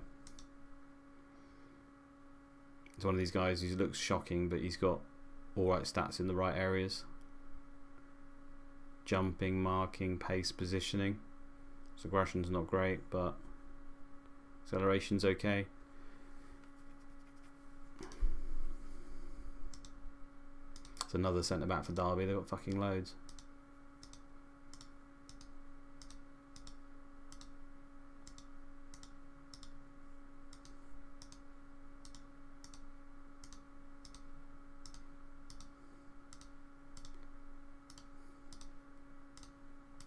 He's one of these guys who looks shocking, but he's got alright stats in the right areas. Jumping, marking, pace, positioning. So aggression's not great, but acceleration's okay. It's another centre back for Derby. They've got fucking loads.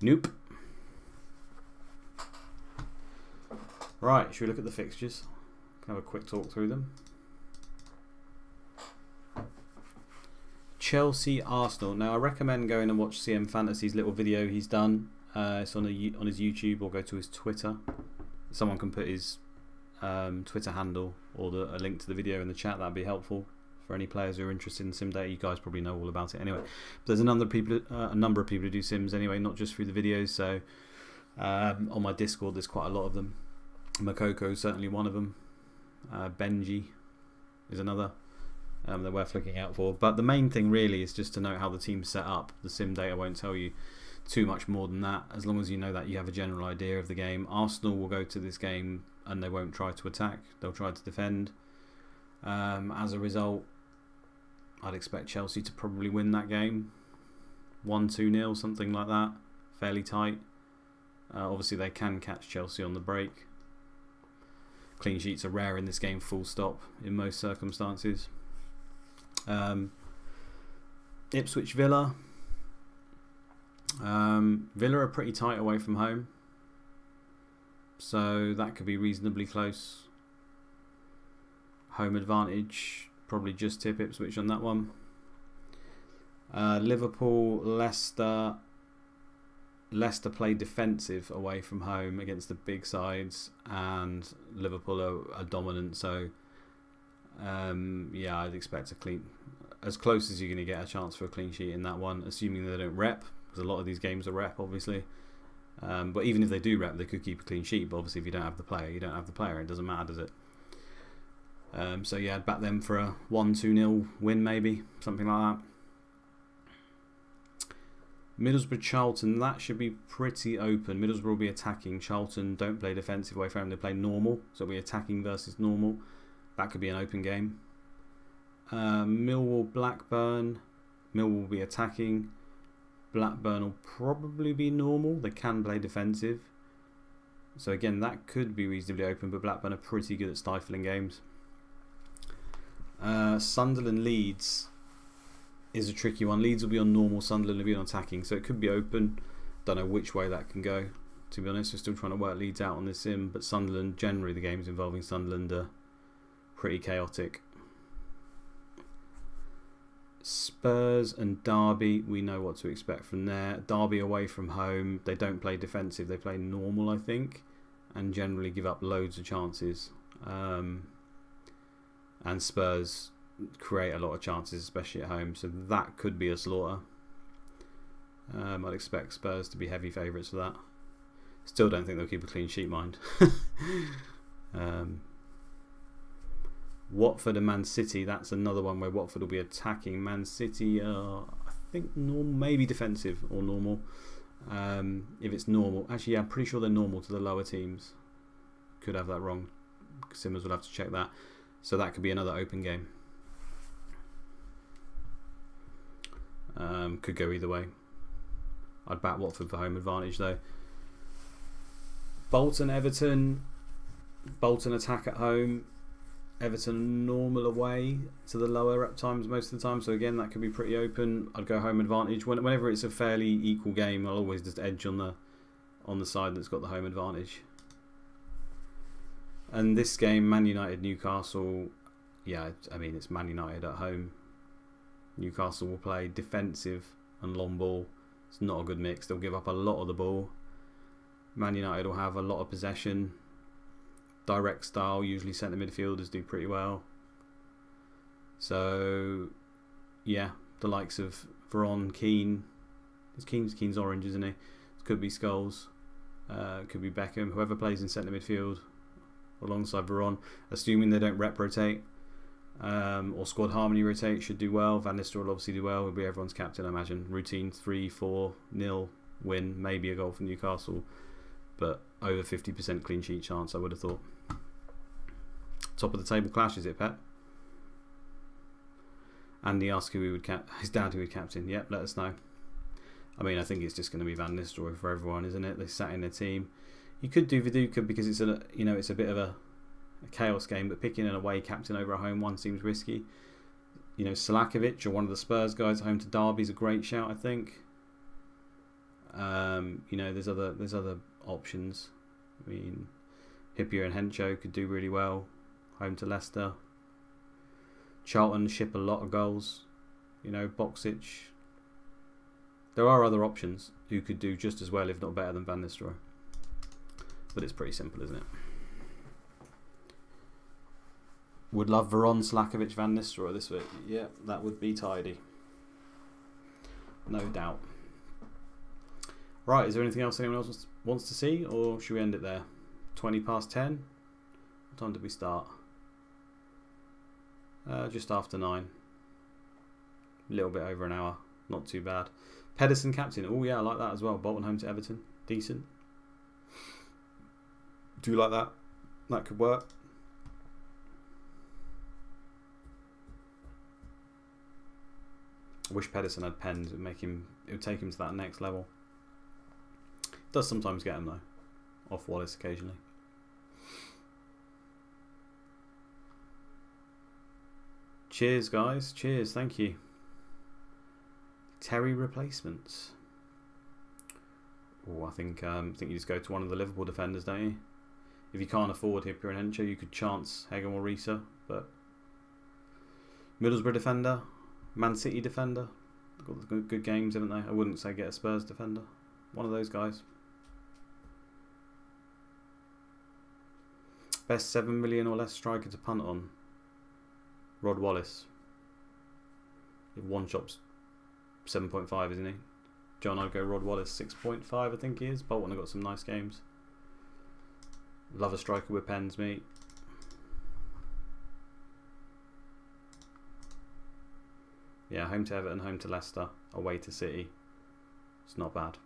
Nope. Right, should we look at the fixtures? Can have a quick talk through them. Chelsea, Arsenal. Now I recommend going and watch CM Fantasy's little video he's done. It's on his YouTube, or go to his Twitter. Someone can put his Twitter handle or a link to the video in the chat. That'd be helpful for any players who are interested in sim data. You guys probably know all about it anyway. But there's a number of people who do sims anyway, not just through the videos. So On my Discord, there's quite a lot of them. Makoko is certainly one of them. Benji is another. They're worth looking out for. But the main thing really is just to note how the team's set up. The sim data won't tell you too much more than that. As long as you know that, you have a general idea of the game. Arsenal will go to this game and they won't try to attack. They'll try to defend. As a result, I'd expect Chelsea to probably win that game. 1-2-0, something like that. Fairly tight. Obviously they can catch Chelsea on the break. Clean sheets are rare in this game, full stop, in most circumstances. Ipswich Villa. Villa are pretty tight away from home, so that could be reasonably close. Home advantage, probably just tip Ipswich on that one. Liverpool, Leicester. Leicester play defensive away from home against the big sides, and Liverpool are dominant, so yeah, I'd expect a clean, as close as you're going to get a chance for a clean sheet in that one, assuming they don't rep, because a lot of these games are rep, obviously. But even if they do rep, they could keep a clean sheet, but obviously if you don't have the player, you don't have the player. It doesn't matter, does it? So yeah, I'd back them for a 1-2-0 win, maybe, something like that. Middlesbrough Charlton, that should be pretty open. Middlesbrough will be attacking. Charlton don't play defensive away from home, they play normal, so it'll be attacking versus normal. That could be an open game. Millwall Blackburn. Millwall will be attacking. Blackburn will probably be normal. They can play defensive. So again, that could be reasonably open, but Blackburn are pretty good at stifling games. Sunderland Leeds is a tricky one. Leeds will be on normal, Sunderland will be on attacking, so it could be open. Don't know which way that can go, to be honest. We're still trying to work Leeds out on this sim, but Sunderland, generally the games involving Sunderland are pretty chaotic. Spurs and Derby, we know what to expect from there. Derby away from home, they don't play defensive, they play normal, I think, and generally give up loads of chances. And Spurs create a lot of chances, especially at home, so that could be a slaughter. I'd expect Spurs to be heavy favourites for that. Still don't think they'll keep a clean sheet, mind. Watford and Man City, that's another one where Watford will be attacking. Man City, I think normal, maybe defensive or normal. If it's normal, actually, yeah, I'm pretty sure they're normal to the lower teams. Could have that wrong. Simmers will have to check that. So that could be another open game. Could go either way. I'd back Watford for home advantage though. Bolton Everton. Bolton attack at home. Everton normal away to the lower up times most of the time. So again, that could be pretty open. I'd go home advantage. Whenever it's a fairly equal game, I'll always just edge on the side that's got the home advantage. And this game, Man Utd Newcastle. Yeah, I mean it's Man Utd at home. Newcastle will play defensive and long ball. It's not a good mix. They'll give up a lot of the ball. Man Utd will have a lot of possession. Direct style, usually centre midfielders do pretty well. So, yeah, the likes of Veron, Keane. Keane's orange, isn't he? It could be Scholes. Could be Beckham. Whoever plays in centre midfield alongside Veron, assuming they don't rep rotate. Or squad harmony rotate, should do well. Van Nistelrooy will obviously do well. He'll be everyone's captain, I imagine. Routine 3-4-0 win, maybe a goal for Newcastle, but over 50% clean sheet chance, I would have thought. Top of the table clash, is it, Pep? Andy asked his dad who would captain. Yep, let us know. I mean, I think it's just going to be Van Nistelrooy for everyone, isn't it? They sat in their team. You could do Viduka because it's a bit of a chaos game, but picking an away captain over a home one seems risky. Salakovic or one of the Spurs guys at home to Derby is a great shout, I think. There's other options. I mean, Hippier and Hencho could do really well home to Leicester. Charlton ship a lot of goals. Boxic. There are other options who could do just as well, if not better, than Van Nistelrooy. But it's pretty simple, isn't it? Would love Veron, Slakovic, Van Nistelrooy this week. Yeah, that would be tidy. No doubt. Right, is there anything else anyone else wants to see, or should we end it there? 20 past 10? What time did we start? Just after 9. A little bit over an hour. Not too bad. Pedersen captain. Oh yeah, I like that as well. Bolton home to Everton. Decent. Do you like that? That could work. I wish Pedersen had pens. It would make him. It would take him to that next level. Does sometimes get him though. Off Wallace occasionally. Cheers, guys. Cheers. Thank you. Terry replacements. Oh, I think you just go to one of the Liverpool defenders, don't you? If you can't afford Hippier, you could chance Hegem or Risa, but Middlesbrough defender, Man City defender, got good games, haven't they? I wouldn't say get a Spurs defender. One of those guys. Best 7 million or less striker to punt on. Rod Wallace. One shop's 7.5, isn't he? John, I'd go Rod Wallace 6.5, I think he is. Bolton have got some nice games. Love a striker with pens, mate. Yeah, home to Everton, home to Leicester, away to City. It's not bad.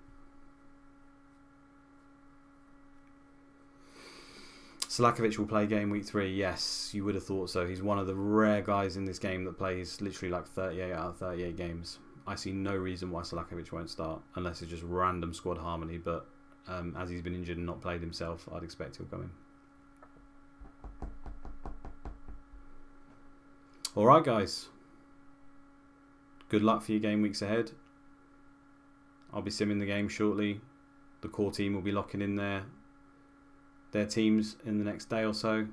Selakovic will play game week 3. Yes, you would have thought so. He's one of the rare guys in this game that plays literally like 38 out of 38 games. I see no reason why Selakovic won't start, unless it's just random squad harmony, but as he's been injured and not played himself, I'd expect he'll come in. Alright guys, good luck for your game weeks ahead. I'll be simming the game shortly. The core team will be locking in their teams in the next day or so.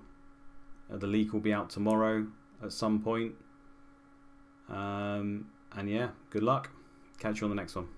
The leak will be out tomorrow at some point. And yeah, good luck. Catch you on the next one.